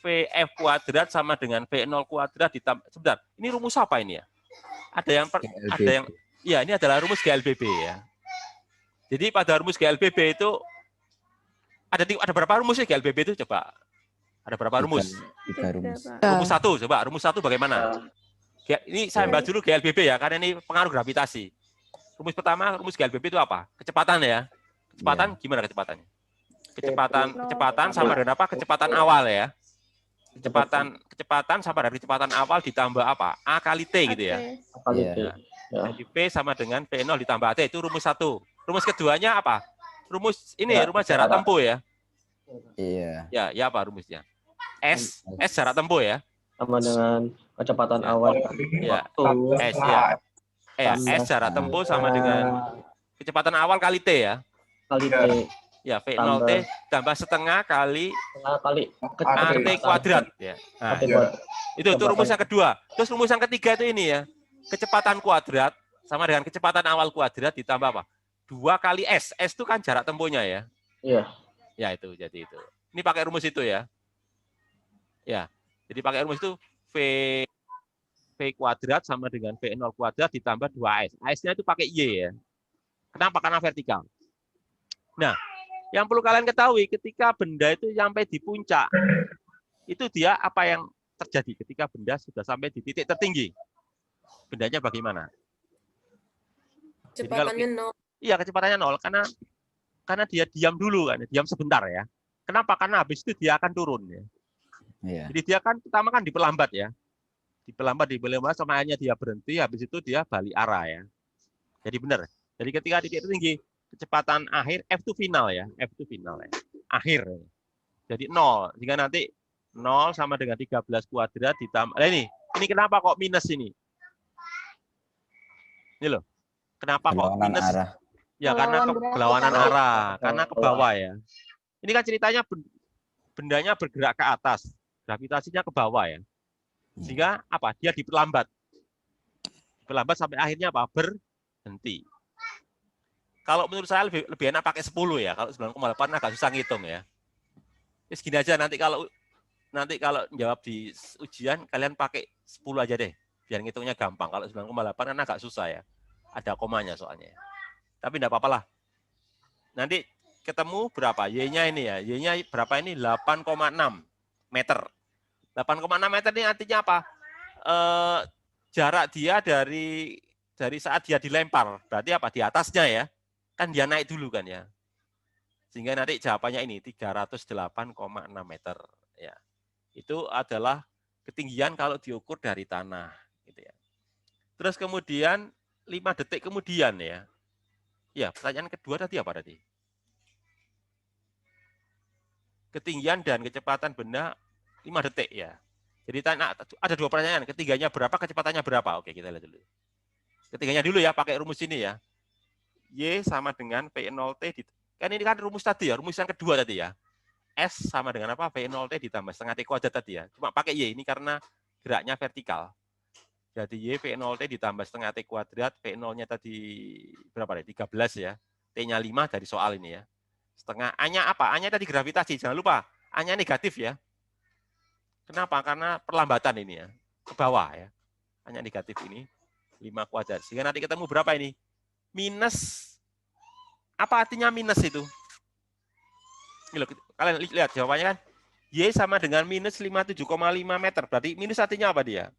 VF kuadrat sama dengan V0 kuadrat ditambah. Sebentar, ini rumus apa ini ya? Ada yang ya ini adalah rumus GLBB ya. Jadi pada rumus GLBB itu Ada berapa rumus sih GLBB itu coba? Ada berapa rumus? Tiga rumus. Pak. Ya. Rumus 1 coba. Rumus 1 bagaimana? Ini saya bahas dulu GLBB ya, karena ini pengaruh gravitasi. Rumus pertama, rumus GLBB itu apa? Kecepatan ya. Kecepatan gimana kecepatannya? Kecepatan sama dengan apa? Kecepatan awal ya. Kecepatan sama dengan kecepatan awal ditambah apa? A kali T gitu ya. Iya. Jadi P sama dengan P0 ditambah T, itu rumus 1. Rumus keduanya apa? Rumus ini rumus jarak tempuh ya. Iya. Ya apa rumusnya? S jarak tempuh ya. Sama dengan kecepatan awal. Ya, S ya. S jarak tempuh sama dengan kecepatan awal kali T ya. Kali T. Ya, V0T tambah setengah kali AT kuadrat ya. Nah, itu rumus yang kedua. Terus rumus yang ketiga itu ini ya. Kecepatan kuadrat sama dengan kecepatan awal kuadrat ditambah apa? 2 kali S. S itu kan jarak tempuhnya ya. Iya. Ya itu, jadi itu. Ini pakai rumus itu ya. Ya. Jadi pakai rumus itu V kuadrat sama dengan V0 kuadrat ditambah 2S. S-nya itu pakai Y ya. Kenapa? Karena vertikal. Nah, yang perlu kalian ketahui ketika benda itu sampai di puncak, itu dia apa yang terjadi ketika benda sudah sampai di titik tertinggi? Bendanya bagaimana? Kecepatannya 0. Iya, kecepatannya 0 karena dia diam dulu kan, diam sebentar ya. Kenapa? Karena habis itu dia akan turun ya. Iya. Jadi dia kan pertama kan diperlambat ya. Diperlambat sama akhirnya dia berhenti, habis itu dia balik arah ya. Jadi benar. Jadi ketika titik tertinggi, kecepatan akhir F itu final ya. F itu final ya. Akhir. Ya. Jadi 0. Jika nanti 0 sama dengan 13 kuadrat ditambah. Nah ini kenapa kok minus ini? Ini loh. Kenapa kok minus? Arah. Ya karena berlawanan arah, karena ke bawah ya. Ini kan ceritanya bendanya bergerak ke atas, gravitasinya ke bawah ya. Sehingga apa? Dia diperlambat. Diperlambat sampai akhirnya apa? Berhenti. Kalau menurut saya lebih enak pakai 10 ya. Kalau 9,8 agak susah ngitung ya. Terus gini aja nanti kalau jawab di ujian kalian pakai 10 aja deh. Biar ngitungnya gampang. Kalau 9,8 kan agak susah ya. Ada komanya soalnya. Tapi enggak apa-apa lah. Nanti ketemu berapa? Y-nya ini ya. Y-nya berapa ini? 8,6 meter. 8,6 meter ini artinya apa? Jarak dia dari saat dia dilempar. Berarti apa? Di atasnya ya. Kan dia naik dulu kan ya. Sehingga nanti jawabannya ini 308,6 meter ya. Itu adalah ketinggian kalau diukur dari tanah gitu ya. Terus kemudian 5 detik kemudian ya. Ya, pertanyaan kedua tadi apa tadi? Ketinggian dan kecepatan benda 5 detik ya. Jadi ada 2 pertanyaan, ketiganya berapa, kecepatannya berapa? Oke, kita lihat dulu. Ketiganya dulu ya, pakai rumus ini ya. Y sama dengan V0T, kan ini kan rumus tadi ya, rumus yang kedua tadi ya. S sama dengan apa? V0T ditambah setengah T kuadrat tadi ya. Cuma pakai Y ini karena geraknya vertikal. Jadi Y V0T ditambah setengah T kuadrat, V0-nya tadi berapa deh? 13 ya. T-nya 5 dari soal ini ya. Setengah A-nya apa? A-nya tadi gravitasi, jangan lupa. A-nya negatif ya. Kenapa? Karena perlambatan ini ya. Ke bawah ya. A-nya negatif ini 5 kuadrat. Sehingga nanti ketemu berapa ini? Minus. Apa artinya minus itu? Ini loh, kalian lihat jawabannya kan. Y sama dengan minus 57,5 meter. Berarti minus artinya apa dia?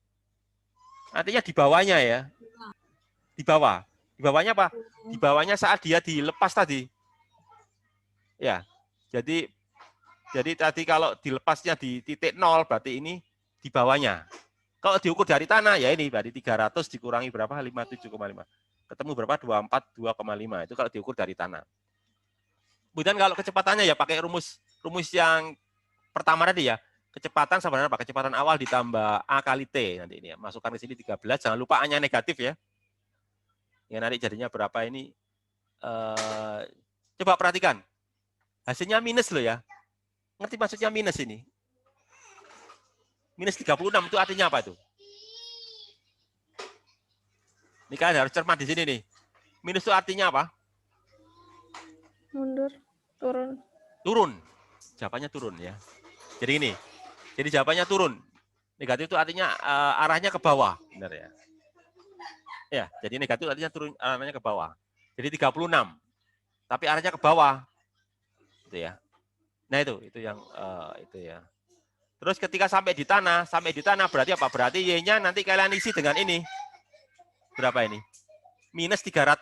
Artinya di bawahnya ya. Di bawah. Di bawahnya apa? Di bawahnya saat dia dilepas tadi. Ya. Jadi tadi kalau dilepasnya di titik 0 berarti ini di bawahnya. Kalau diukur dari tanah ya ini berarti 300 dikurangi berapa? 57,5. Ketemu berapa? 242,5. Itu kalau diukur dari tanah. Kemudian kalau kecepatannya ya pakai rumus yang pertama tadi ya. Kecepatan sama dengan apa? Kecepatan awal ditambah A kali T nanti ini ya. Masukkan ke sini 13. Jangan lupa A-nya negatif ya. Ya nanti jadinya berapa ini? Coba perhatikan. Hasilnya minus loh ya. Ngerti maksudnya minus ini? Minus 36 itu artinya apa itu? Ini kalian harus cermat di sini nih. Minus itu artinya apa? Mundur, turun. Turun. Jawabannya turun ya. Jadi ini. Jadi jawabannya turun. Negatif itu artinya arahnya ke bawah, benar ya. Ya, jadi negatif artinya turun arahnya ke bawah. Jadi 36. Tapi arahnya ke bawah. Gitu ya. Nah itu yang itu ya. Terus ketika sampai di tanah berarti apa? Berarti Y-nya nanti kalian isi dengan ini. Berapa ini? Minus 300.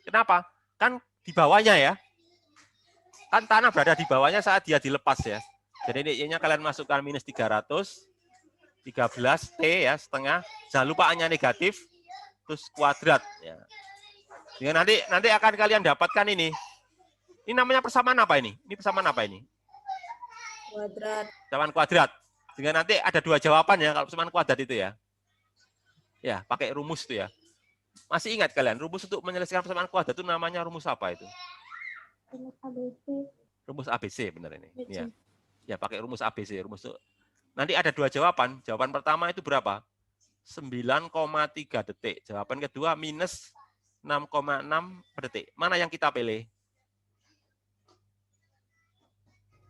Kenapa? Kan di bawahnya ya. Kan tanah berada di bawahnya saat dia dilepas ya. Jadi ini Y-nya kalian masukkan minus 300, 13 T ya, setengah. Jangan lupa A-nya negatif, terus kuadrat. Ya. Dengan nanti akan kalian dapatkan ini. Ini namanya persamaan apa ini? Ini persamaan apa ini? Kuadrat. Persamaan kuadrat. Dengan nanti ada dua jawaban ya kalau persamaan kuadrat itu ya. Ya, pakai rumus itu ya. Masih ingat kalian, rumus untuk menyelesaikan persamaan kuadrat itu namanya rumus apa itu? Rumus ABC benar ini. Ya. Ya, pakai rumus ABC, rumus itu. Nanti ada dua jawaban. Jawaban pertama itu berapa? 9,3 detik. Jawaban kedua minus 6,6 per detik. Mana yang kita pilih?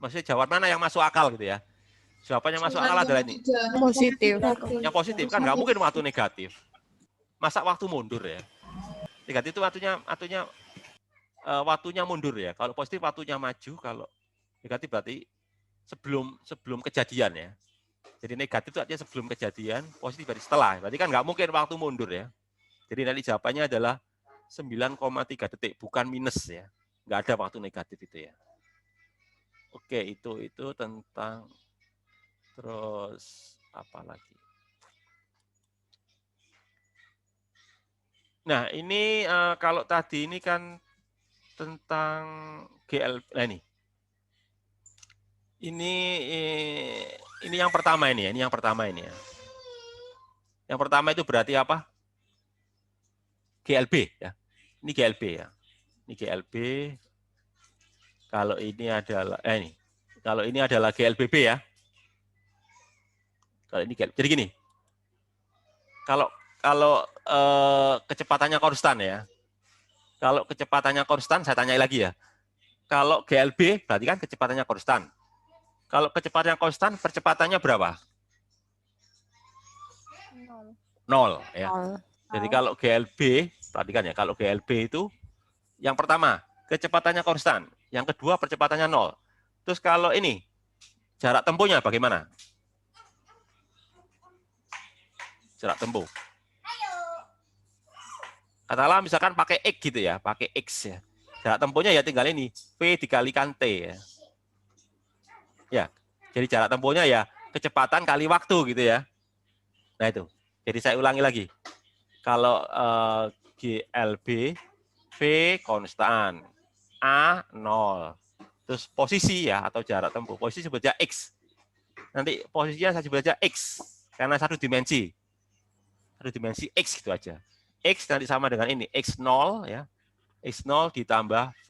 Maksudnya jawaban mana yang masuk akal gitu ya? Jawaban yang masuk akal adalah ini. Positif. Yang positif kan nggak mungkin waktu negatif. Masa waktu mundur ya? Negatif itu waktunya mundur ya. Kalau positif waktunya maju, kalau negatif berarti sebelum kejadian ya. Jadi negatif itu artinya sebelum kejadian, positif berarti setelah. Berarti kan nggak mungkin waktu mundur ya. Jadi nanti jawabannya adalah 9,3 detik, bukan minus ya. Nggak ada waktu negatif itu ya. Oke, itu tentang terus apa lagi? Nah, ini kalau tadi ini kan tentang GL. Nah, ini yang pertama ini ya. Ini yang pertama ini ya. Yang pertama itu berarti apa? GLB ya. Ini GLB ya. Ini GLB. Kalau ini adalah kalau ini adalah GLBB ya. Kalau ini GLB. Jadi gini. Kalau kecepatannya konstan ya. Kalau kecepatannya konstan, saya tanya lagi ya. Kalau GLB berarti kan kecepatannya konstan. Kalau kecepatannya konstan, percepatannya berapa? 0 ya. Jadi kalau GLB, perhatikan ya, kalau GLB itu yang pertama, kecepatannya konstan. Yang kedua, percepatannya 0. Terus kalau ini, jarak tempuhnya bagaimana? Jarak tempuh. Katakanlah misalkan pakai X gitu ya, pakai X ya. Jarak tempuhnya ya tinggal ini, V dikalikan T ya. Ya, jadi jarak tempuhnya ya kecepatan kali waktu gitu ya. Nah itu, jadi saya ulangi lagi. Kalau GLB, V konstan, A 0. Terus posisi ya, atau jarak tempuh. Posisi sebut saja X. Nanti posisinya saya sebut saja X, karena satu dimensi. Satu dimensi X gitu aja. X nanti sama dengan ini, X0 ya. X0 ditambah V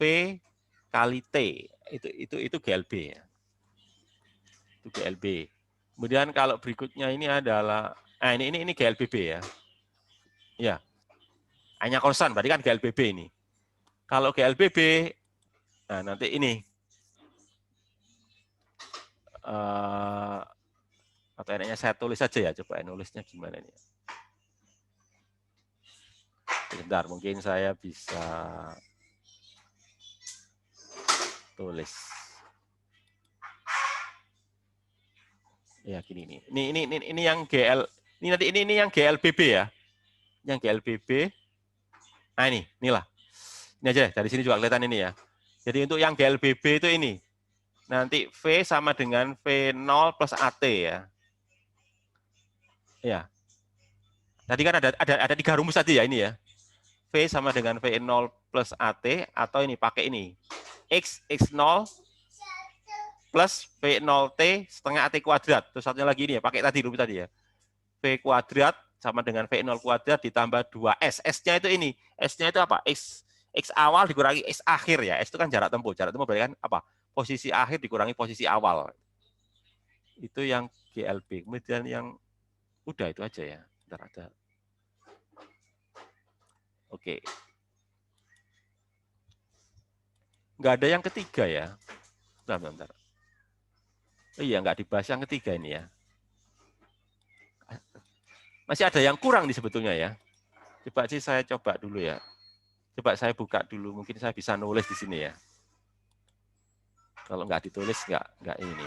kali T. Itu GLB ya. Itu GLB. Kemudian kalau berikutnya ini adalah ini GLBB ya. Ya. Hanya konstan, berarti kan GLBB ini. Kalau GLBB, nah nanti ini. Atau enaknya saya tulis saja ya, coba nulisnya gimana ini. Sebentar, mungkin saya bisa tulis. Ya gini nih. Ini yang GL, ini yang GLBB ya. Yang GLBB. Nah inilah. Ini aja dari sini juga kelihatan ini ya. Jadi untuk yang GLBB itu ini. Nanti V sama dengan V0 plus AT ya. Ya. Tadi kan ada 3 rumus tadi ya ini ya. V sama dengan V0 plus AT, atau ini pakai ini. X0 plus V0T setengah AT kuadrat. Terus satunya lagi ini ya, pakai tadi rumus tadi ya. V kuadrat sama dengan V0 kuadrat ditambah 2S. S-nya itu ini. S-nya itu apa? X awal dikurangi X akhir ya. S itu kan jarak tempuh. Jarak tempuh berarti kan apa? Posisi akhir dikurangi posisi awal. Itu yang GLB. Kemudian yang udah itu aja ya. Bentar ada. Oke. Nggak ada yang ketiga ya. Bentar. Oh iya, nggak dibahas yang ketiga ini ya. Masih ada yang kurang nih sebetulnya ya. Coba sih saya coba dulu ya. Coba saya buka dulu, mungkin saya bisa nulis di sini ya. Kalau nggak ditulis nggak ini.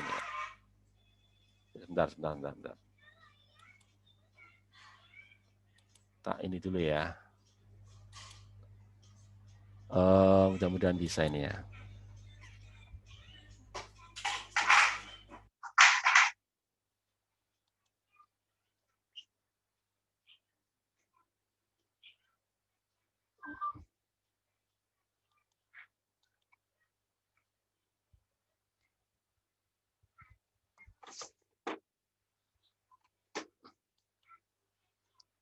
Sebentar. Tak ini dulu ya. Mudah-mudahan bisa ini ya.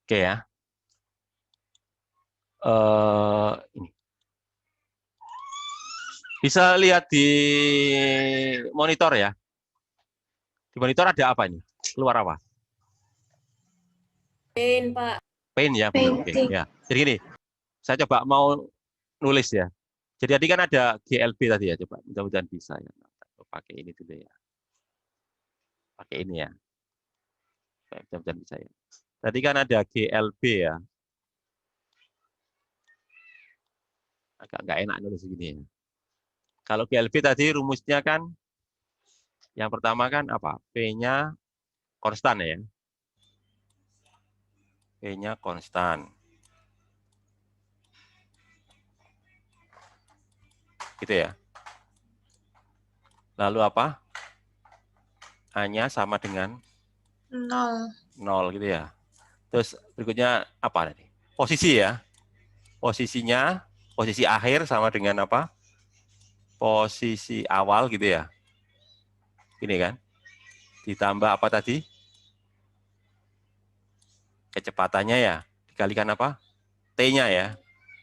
Oke ya. Ini. Bisa lihat di monitor ya. Di monitor ada apa ini? Keluar apa? Pain, Pak. Paint ya, benar. Oke, ya. Jadi gini, saya coba mau nulis ya. Jadi tadi kan ada GLB tadi ya, coba mudah-mudahan bisa ya. Pakai ini dulu ya. Pakai ini ya. Mudah-mudahan bisa ya. Tadi kan ada GLB ya. Agak nggak enak nulis begini ya. Kalau GLB tadi rumusnya kan, yang pertama kan apa? P-nya konstan ya. P-nya konstan. Gitu ya. Lalu apa? A-nya sama dengan 0 gitu ya. Terus berikutnya apa tadi? Posisi ya. Posisinya, posisi akhir sama dengan apa? Posisi awal gitu ya. Ini kan. Ditambah apa tadi? Kecepatannya ya. Dikalikan apa? T-nya ya.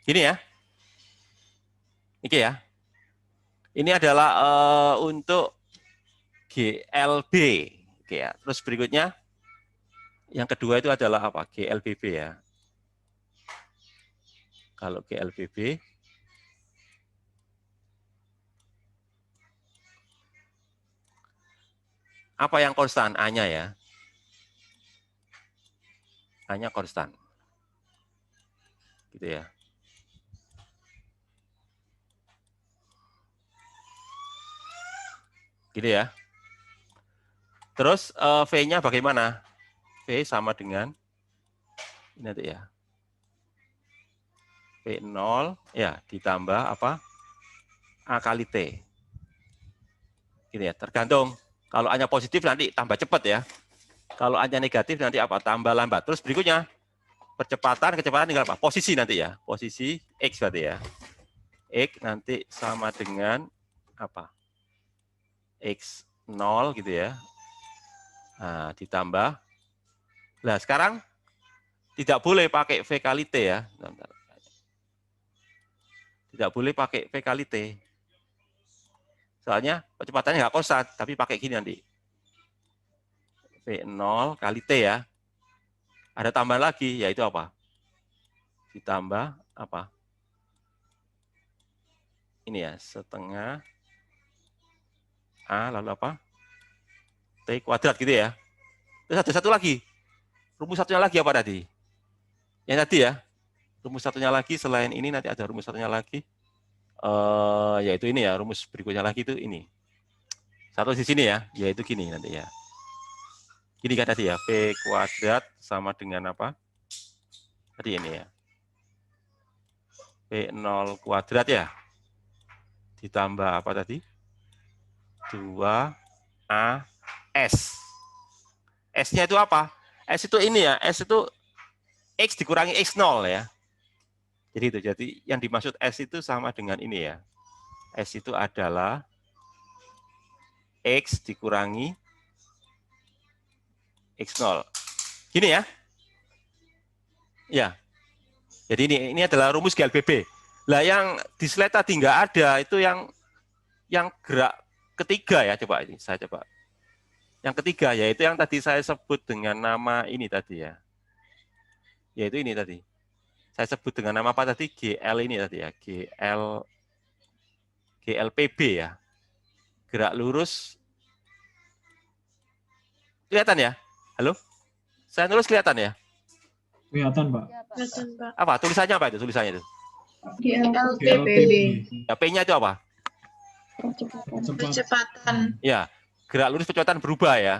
Gini ya. Oke ya. Ini adalah untuk GLB. Oke ya. Terus berikutnya yang kedua itu adalah apa? GLBB ya. Kalau GLBB apa yang konstan? A-nya ya. A-nya konstan. Gitu ya. Gitu ya. Terus V-nya bagaimana? V sama dengan ini nanti ya. V0 ya ditambah apa? A kali T. Gitu ya, tergantung. Kalau A-nya positif nanti tambah cepat ya. Kalau A-nya negatif nanti apa? Tambah lambat. Terus berikutnya kecepatan tinggal apa? Posisi nanti ya. Posisi X berarti ya. X nanti sama dengan apa? X0 gitu ya. Nah, ditambah. Nah, sekarang tidak boleh pakai V kali T ya. Tidak boleh pakai V kali T. Soalnya kecepatannya nggak konstan, tapi pakai gini nanti. V0 kali T ya. Ada tambahan lagi, yaitu apa? Ditambah apa? Ini ya, setengah A, lalu apa? T kuadrat gitu ya. Terus ada satu lagi. Rumus satunya lagi apa tadi? Yang tadi ya. Rumus satunya lagi selain ini nanti ada rumus satunya lagi. Yaitu ini ya, rumus berikutnya lagi itu ini. Satu di sini ya, yaitu gini nanti ya. Gini kan tadi ya, P kuadrat sama dengan apa? Tadi ini ya. P0 kuadrat ya. Ditambah apa tadi? 2AS. S-nya itu apa? S itu ini ya, S itu X dikurangi X0 ya. Jadi itu, jadi yang dimaksud S itu sama dengan ini ya. S itu adalah X dikurangi X0. Gini ya. Ya. Jadi ini adalah rumus GLBB. Lah yang di slide tadi nggak ada, itu yang gerak ketiga ya, coba ini saya coba. Yang ketiga yaitu yang tadi saya sebut dengan nama ini tadi ya. Yaitu ini tadi. Saya sebut dengan nama apa tadi? GL ini tadi ya. GLPB ya. Gerak lurus. Kelihatan ya? Halo? Saya nulis kelihatan ya? Kelihatan, Pak. Kelihatan, Pak. Apa? Tulisannya apa itu? Tulisannya itu? GLPB. Ya, P-nya itu apa? Kecepatan. Ya, gerak lurus percepatan berubah ya.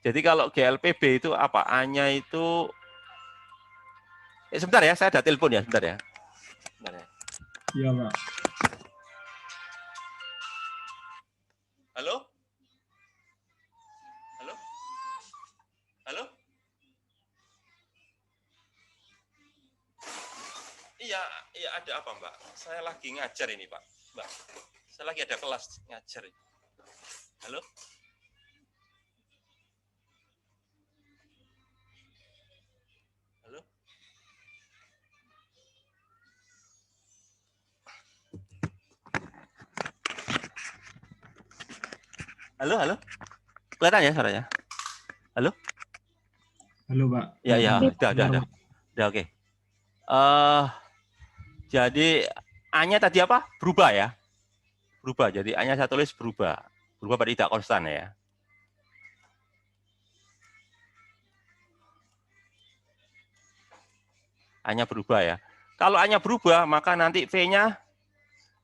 Jadi kalau GLPB itu apa? A-nya itu sebentar ya, saya ada telepon ya, sebentar ya. Sebentar ya. Iya, Pak. Halo? Halo? Halo? Iya, iya ada apa, Mbak? Saya lagi ngajar ini, Pak. Mbak, saya lagi ada kelas ngajar. Halo? Halo? Halo, halo? Kelihatan ya suaranya? Halo? Halo, Pak. Ya, ya, udah, oke. Jadi A-nya tadi apa? Berubah ya? Berubah. Jadi A-nya saya tulis berubah. Berubah pada tidak konstan ya. A-nya berubah ya. Kalau A-nya berubah, maka nanti V-nya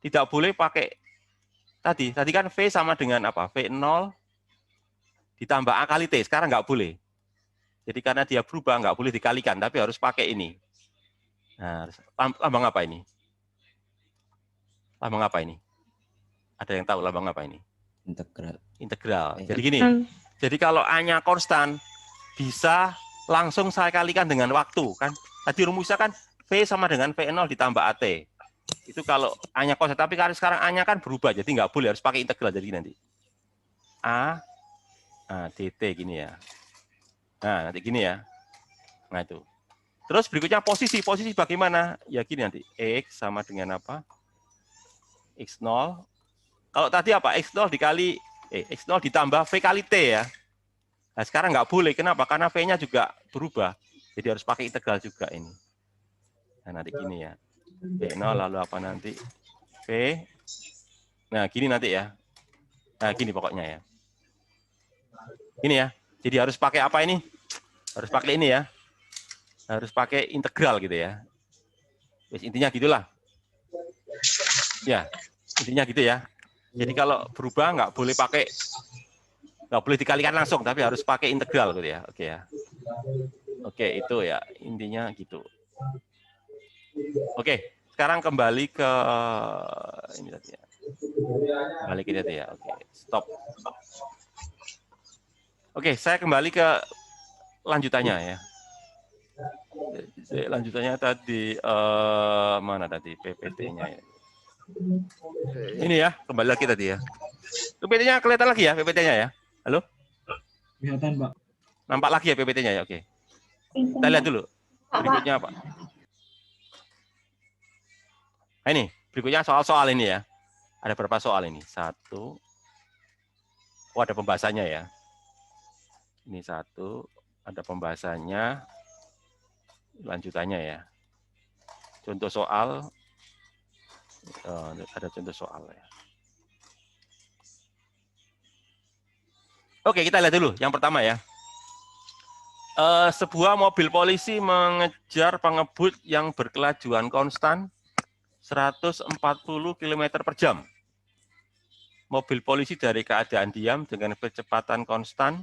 tidak boleh pakai tadi. Tadi kan V sama dengan apa? V0 ditambah A kali T. Sekarang nggak boleh. Jadi karena dia berubah, nggak boleh dikalikan, tapi harus pakai ini. Nah, lambang apa ini? Lambang apa ini? Ada yang tahu lambang apa ini? Integral. Integral. Jadi gini, jadi kalau A-nya konstan, bisa langsung saya kalikan dengan waktu. Kan? Tadi rumusnya kan V sama dengan V0 ditambah AT. Itu kalau A-nya konstan, tapi karena sekarang A-nya kan berubah, jadi nggak boleh, harus pakai integral. Jadi nanti A, dt gini ya. Nah, nanti gini ya. Nah, itu. Terus berikutnya posisi. Posisi bagaimana? Ya gini nanti. X sama dengan apa? X0. Kalau tadi apa? X0 dikali X0 ditambah V kali T ya. Nah, sekarang nggak boleh. Kenapa? Karena V-nya juga berubah. Jadi harus pakai integral juga ini. Nah, nanti gini ya. V0 lalu apa nanti? V. Nah, gini nanti ya. Nah, gini pokoknya ya. Gini ya. Jadi harus pakai apa ini? Harus pakai ini ya. Harus pakai integral gitu ya. Intinya gitulah. Ya, intinya gitu ya. Jadi kalau berubah nggak boleh pakai, nggak boleh dikalikan langsung, tapi harus pakai integral gitu ya. Oke ya. Oke, itu ya intinya gitu. Oke, sekarang kembali ke ini tadi ya. Kembali ke tadi ya. Oke, stop. Oke, saya kembali ke lanjutannya ya. Lanjutannya tadi mana tadi PPT-nya ya. Ini ya, kembali lagi tadi ya. PPT-nya kelihatan lagi ya, PPT-nya ya. Halo? Kelihatan, Pak. Nampak lagi ya PPT-nya ya, oke. Kita lihat dulu. Berikutnya apa? Nah, ini, berikutnya soal-soal ini ya. Ada berapa soal ini? 1. Oh, ada pembahasannya ya. Ini 1, ada pembahasannya. Lanjutannya ya. Contoh soal, ada contoh soal ya. Oke, kita lihat dulu yang pertama ya. Sebuah mobil polisi mengejar pengebut yang berkelajuan konstan 140 km per jam. Mobil polisi dari keadaan diam dengan kecepatan konstan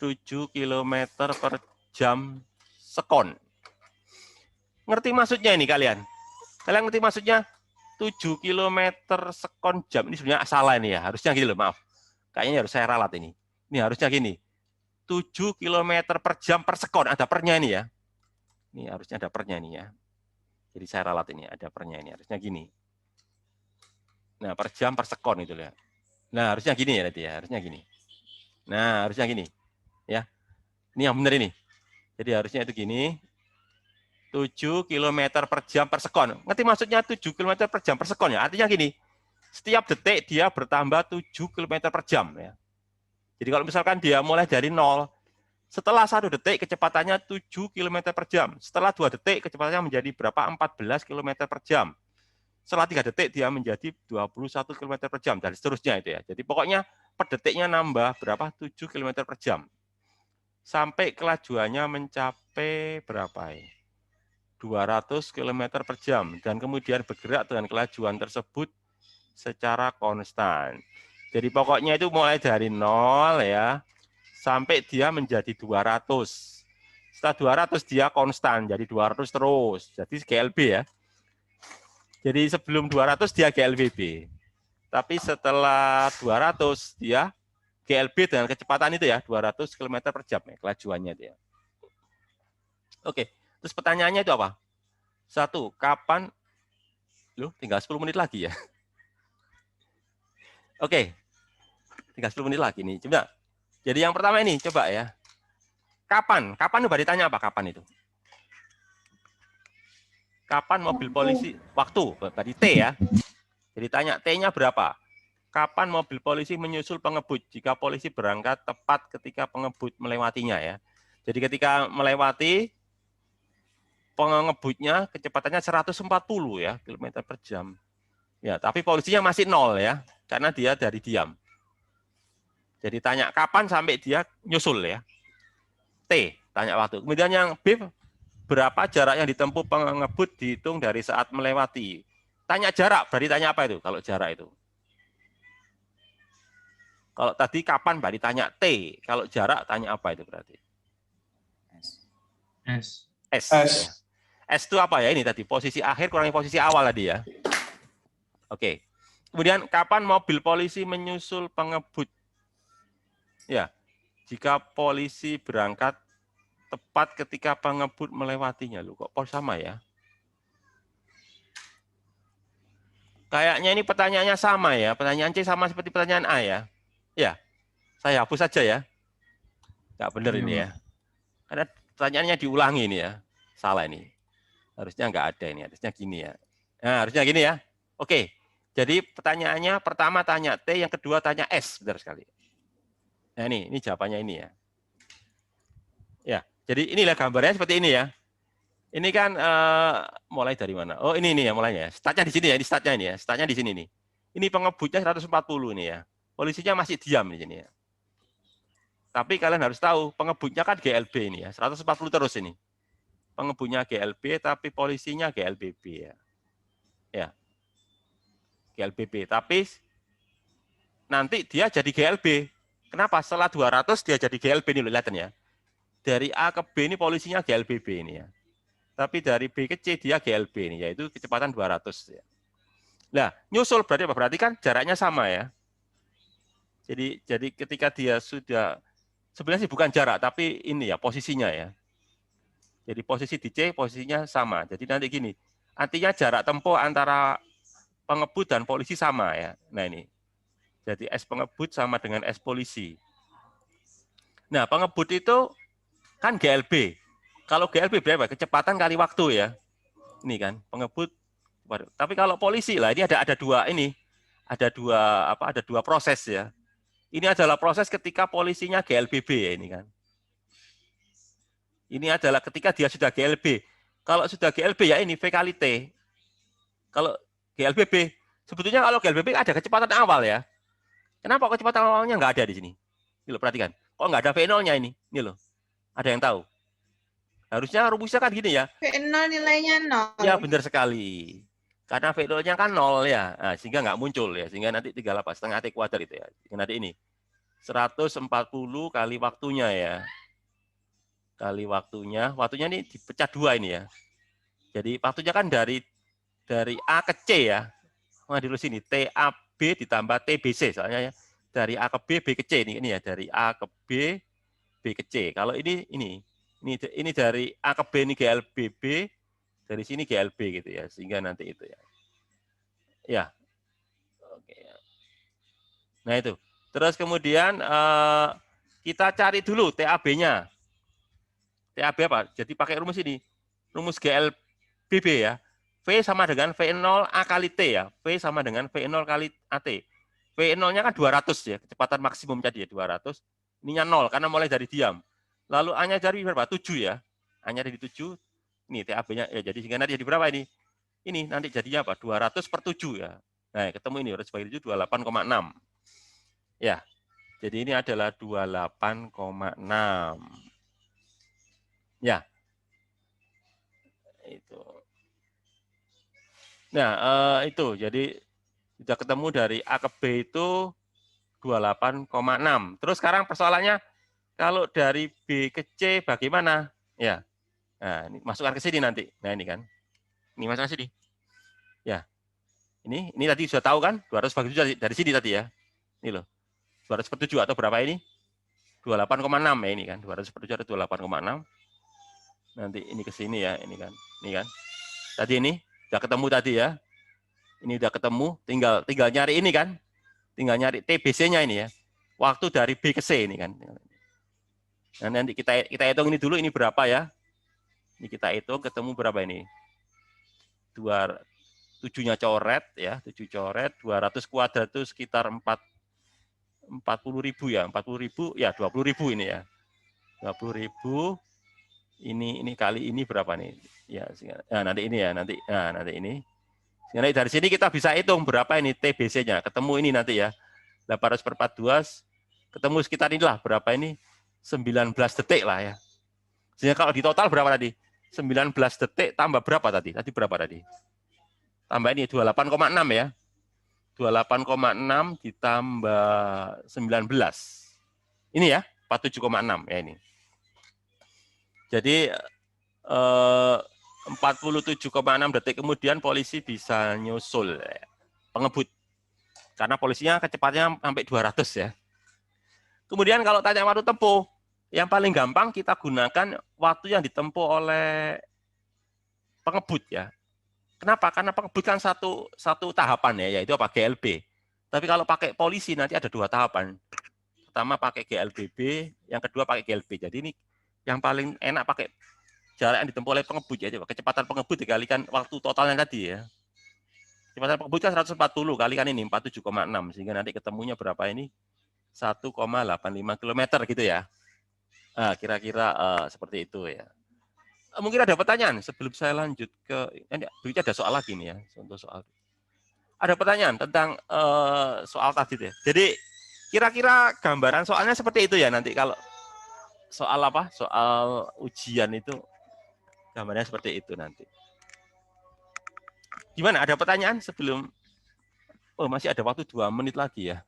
7 km per jam sekon. Ngerti maksudnya ini kalian? Kalian ngerti maksudnya 7 km sekon jam? Ini sebenarnya salah ini ya. Harusnya gitu loh, maaf. Kayaknya harus saya ralat ini. Ini harusnya gini. 7 km per jam per sekon. Ada pernya ini ya. Ini harusnya ada pernya ini ya. Jadi saya ralat ini. Ada pernya ini. Harusnya gini. Nah, per jam per sekon itu ya. Nah, harusnya gini ya nanti ya. Harusnya gini. Nah, harusnya gini. Ya. Ini yang benar ini. Jadi harusnya itu gini. 7 km per jam per sekon. Ngerti maksudnya 7 km per jam per sekon ya? Artinya gini. Setiap detik dia bertambah 7 km per jam ya. Jadi kalau misalkan dia mulai dari 0, setelah 1 detik kecepatannya 7 km per jam. Setelah 2 detik kecepatannya menjadi berapa? 14 km per jam. Setelah 3 detik dia menjadi 21 km per jam dan seterusnya itu ya. Jadi pokoknya per detiknya nambah berapa? 7 km per jam. Sampai kelajuannya mencapai berapa ya? 200 km per jam dan kemudian bergerak dengan kelajuan tersebut secara konstan. Jadi pokoknya itu mulai dari 0 ya, sampai dia menjadi 200. Setelah 200 dia konstan, jadi 200 terus. Jadi GLB ya. Jadi sebelum 200 dia GLBB. Tapi setelah 200 dia GLB dengan kecepatan itu ya, 200 km per jam ya, kelajuannya dia. Oke, terus pertanyaannya itu apa? 1, kapan? Loh, tinggal 10 menit lagi ya. Oke, tinggal 10 menit lagi nih. Coba. Jadi yang pertama ini, coba ya. Kapan? Kapan coba ditanya apa kapan itu? Kapan mobil polisi? Waktu, berarti T ya. Jadi tanya T-nya berapa? Kapan mobil polisi menyusul pengebut jika polisi berangkat tepat ketika pengebut melewatinya ya. Jadi ketika melewati pengebutnya kecepatannya 140 ya km per jam. Ya, tapi polisinya masih 0 ya, karena dia dari diam. Jadi tanya kapan sampai dia nyusul ya. T, tanya waktu. Kemudian yang B, berapa jarak yang ditempuh pengebut dihitung dari saat melewati. Tanya jarak, berarti tanya apa itu kalau jarak itu? Kalau tadi kapan berarti tanya T, kalau jarak tanya apa itu berarti? S. S. Ya. S itu apa ya? Ini tadi posisi akhir kurangi posisi awal tadi ya. Oke. Kemudian kapan mobil polisi menyusul pengebut? Ya, jika polisi berangkat tepat ketika pengebut melewatinya. Loh, kok sama ya? Kayaknya ini pertanyaannya sama ya. Pertanyaan C sama seperti pertanyaan A ya. Ya, saya hapus saja ya. Nggak benar ini ya. Karena pertanyaannya diulangi ini ya. Salah ini. Harusnya nggak ada ini. Harusnya gini ya. Nah, harusnya gini ya. Oke. Jadi pertanyaannya pertama tanya T, yang kedua tanya S. Benar sekali. Nah ini jawabannya ini ya. Ya, jadi inilah gambarnya seperti ini ya. Ini kan mulai dari mana? Oh ini ya mulainya. Startnya di sini ya. Ini startnya ini ya. Startnya di sini nih. Ini pengebutnya 140 ini ya. Polisinya masih diam di sini ya. Tapi kalian harus tahu pengebutnya kan GLB ini ya. 140 terus ini. Pengebutnya GLB tapi polisinya GLBB ya. Ya. GLBB. Tapi nanti dia jadi GLB. Kenapa? Setelah 200 dia jadi GLB ini, lihat ya. Dari A ke B ini polisinya GLBB ini ya. Tapi dari B ke C dia GLB ini, yaitu kecepatan 200 ya. Nah, nyusul berarti apa? Berarti kan jaraknya sama ya. Jadi ketika dia sudah, sebenarnya sih bukan jarak, tapi ini ya posisinya ya. Jadi posisi di C, posisinya sama. Jadi nanti gini, artinya jarak tempuh antara pengebut dan polisi sama ya. Nah ini. Jadi S pengebut sama dengan S polisi. Nah, pengebut itu kan GLB. Kalau GLB berapa? Kecepatan kali waktu ya. Ini kan, pengebut. Tapi kalau polisi lah, ini ada dua ini. Ada dua proses ya. Ini adalah proses ketika polisinya GLBB ya ini kan. Ini adalah ketika dia sudah GLB. Kalau sudah GLB ya ini V kali T. Kalau GLBB, sebetulnya kalau GLBB ada kecepatan awal ya. Kenapa kecepatan awalnya nggak ada di sini? Ini loh, perhatikan. Kok nggak ada V0-nya ini? Ini loh. Ada yang tahu? Harusnya rumusnya kan gini ya. V0 nilainya 0. Ya benar sekali. Karena V0-nya kan 0 ya. Nah, sehingga nggak muncul ya. Sehingga nanti 38 setengah T kuadrat itu ya. Sehingga nanti ini. 140 kali waktunya ya. Kali waktunya. Waktunya ini dipecah 2 ini ya. Jadi waktunya kan dari A ke C ya. Nah, di sini TAB ditambah TBC soalnya ya. Dari A ke B, B ke C ini ya. Dari A ke B, B ke C. Kalau ini dari A ke B ini GLBB, dari sini GLB gitu ya. Sehingga nanti itu ya. Ya. Oke. Nah itu. Terus kemudian kita cari dulu TAB-nya. TAB apa? Jadi pakai rumus ini. Rumus GLBB ya. V sama dengan V0 A kali T ya. V sama dengan V0 kali AT. V0-nya kan 200 ya. Kecepatan maksimum tadi ya 200. Ininya 0 karena mulai dari diam. Lalu A-nya dari berapa? 7 ya. A-nya dari 7. Ini TAB-nya ya. Jadi sehingga nanti jadi berapa ini? Ini nanti jadinya apa? 200 per 7 ya. Nah, ketemu ini harus sebagai 7 28,6. Ya. Jadi ini adalah 28,6. Ya. Itu. Nah, itu jadi Sudah ketemu dari A ke B itu 28,6. Terus sekarang persoalannya, kalau dari B ke C bagaimana? Ya, nah, ini masukkan ke sini nanti. Nah ini kan, ini masukkan sini. Ya, ini tadi sudah tahu kan? 200 bagi 7 dari sini tadi ya. Ini loh, 200 per 7 atau berapa ini? 28,6 ya ini kan, 200 per 7 ada 28,6. Nanti ini ke sini ya, ini kan. Tadi ini udah ketemu tadi ya. Ini udah ketemu, tinggal nyari ini kan. Tinggal nyari TBC-nya ini ya. Waktu dari B ke C ini kan. Nah, nanti kita hitung ini dulu, ini berapa ya? Ini kita hitung ketemu berapa ini? 7-nya coret ya, 7 coret, 200 kuadrat itu sekitar 40.000 ya, 40.000 ya, 20.000 ini ya. 20.000 ini kali ini berapa nih? Ya, nah, nanti ini ya, nanti ini. Jadi dari sini kita bisa hitung berapa ini TBC-nya. Ketemu ini nanti ya. 800 per 42, ketemu sekitar inilah berapa ini? 19 detik lah ya. Sehingga kalau di total berapa tadi? 19 detik tambah berapa tadi? Tadi berapa tadi? Tambah ini 28,6 ya. 28,6 ditambah 19. Ini ya, 47,6 ya ini. Jadi 47,6 detik kemudian polisi bisa nyusul pengebut. Karena polisinya kecepatannya sampai 200 ya. Kemudian kalau tanya waktu tempuh, yang paling gampang kita gunakan waktu yang ditempuh oleh pengebut ya. Kenapa? Karena pengebut kan satu tahapan ya, yaitu apa? GLB. Tapi kalau pakai polisi nanti ada 2 tahapan. Pertama pakai GLBB, yang kedua pakai GLB. Jadi ini yang paling enak pakai jarak yang ditempuh oleh pengebut ya. Kecepatan pengebut dikalikan waktu totalnya tadi ya. Kecepatan pengebut kan 140 kalikan ini 47,6 sehingga nanti ketemunya berapa ini? 1,85 km gitu ya. Nah, kira-kira seperti itu ya. Mungkin ada pertanyaan sebelum saya lanjut ke ini berikutnya ada soal lagi nih ya, contoh soal. Ada pertanyaan tentang soal tadi deh. Jadi kira-kira gambaran soalnya seperti itu ya nanti kalau soal apa? Soal ujian itu gambarnya seperti itu nanti. Gimana? Ada pertanyaan sebelum? Oh, masih ada waktu 2 menit lagi ya.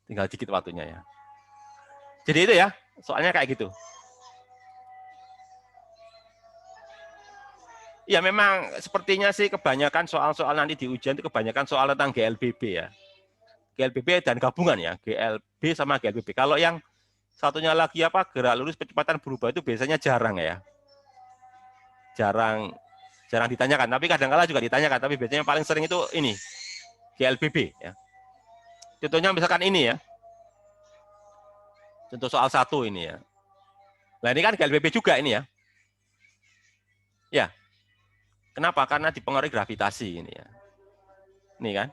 Tinggal dikit waktunya ya. Jadi itu ya, soalnya kayak gitu. Ya memang sepertinya sih kebanyakan soal-soal nanti di ujian itu kebanyakan soal tentang GLBB ya. GLBB dan gabungan ya, GLB sama GLBB. Kalau yang satunya lagi apa, gerak lurus kecepatan berubah itu biasanya jarang ya. Jarang ditanyakan, tapi kadang-kala juga ditanyakan, tapi biasanya paling sering itu ini, GLBB ya. Contohnya misalkan ini ya. Contoh soal 1 ini ya. Nah ini kan GLBB juga ini ya. Ya. Kenapa? Karena dipengaruhi gravitasi ini ya. Ini kan.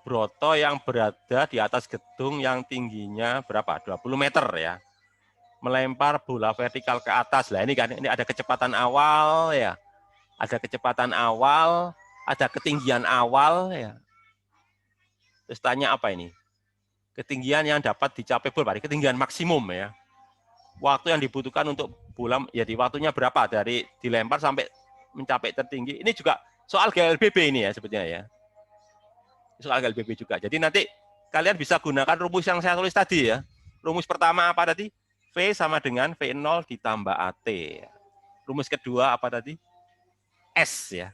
Broto yang berada di atas gedung yang tingginya berapa? 20 meter ya. Melempar bola vertikal ke atas. Lah ini kan, ini ada kecepatan awal ya. Ada kecepatan awal, ada ketinggian awal ya. Terus tanya apa ini? Ketinggian yang dapat dicapai bola, ketinggian maksimum ya. Waktu yang dibutuhkan untuk bola, ya di waktunya berapa dari dilempar sampai mencapai tertinggi. Ini juga soal GLBB ini ya sebetulnya ya. Soal GLBB juga. Jadi nanti kalian bisa gunakan rumus yang saya tulis tadi ya. Rumus pertama apa tadi? V sama dengan V0 ditambah AT. Rumus kedua apa tadi? S ya.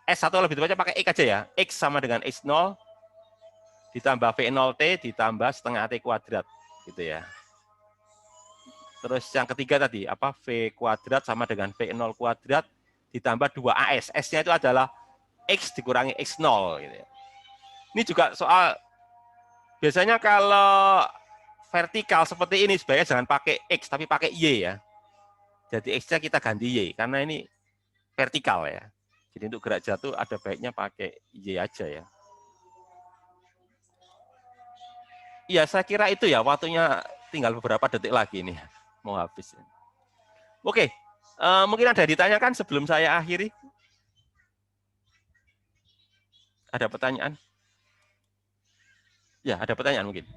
S1 lebih tepatnya pakai X aja ya. X sama dengan X0 ditambah V0T ditambah setengah AT kuadrat. Gitu ya. Terus yang ketiga tadi, apa? V kuadrat sama dengan V0 kuadrat ditambah 2AS. S-nya itu adalah X dikurangi X0. Gitu ya. Ini juga soal, biasanya kalau vertikal seperti ini, sebaiknya jangan pakai X, tapi pakai Y ya. Jadi X-nya kita ganti Y, karena ini vertikal ya. Jadi untuk gerak jatuh ada baiknya pakai Y aja ya. Iya, saya kira itu ya, waktunya tinggal beberapa detik lagi nih. Mau habis. Oke, mungkin ada ditanyakan sebelum saya akhiri. Ada pertanyaan? Ya, ada pertanyaan mungkin.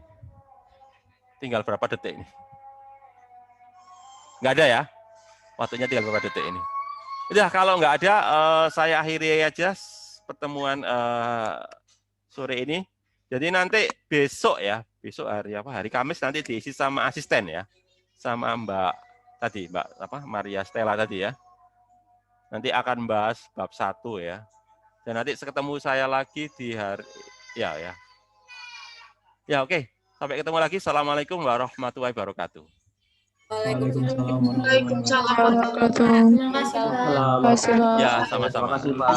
Tinggal berapa detik ini? Nggak ada ya? Waktunya tinggal berapa detik ini? Udah, kalau nggak ada, saya akhiri aja pertemuan sore ini. Jadi nanti besok ya, besok hari apa? Hari Kamis nanti diisi sama asisten ya. Sama Mbak tadi, Mbak apa? Maria Stella tadi ya. Nanti akan bahas bab 1 ya. Dan nanti ketemu saya lagi di hari ya. Ya, oke. Sampai ketemu lagi. Assalamualaikum warahmatullahi wabarakatuh. Waalaikumsalam. Terima kasih, Pak. Ya, sama-sama. Terima kasih, Pak.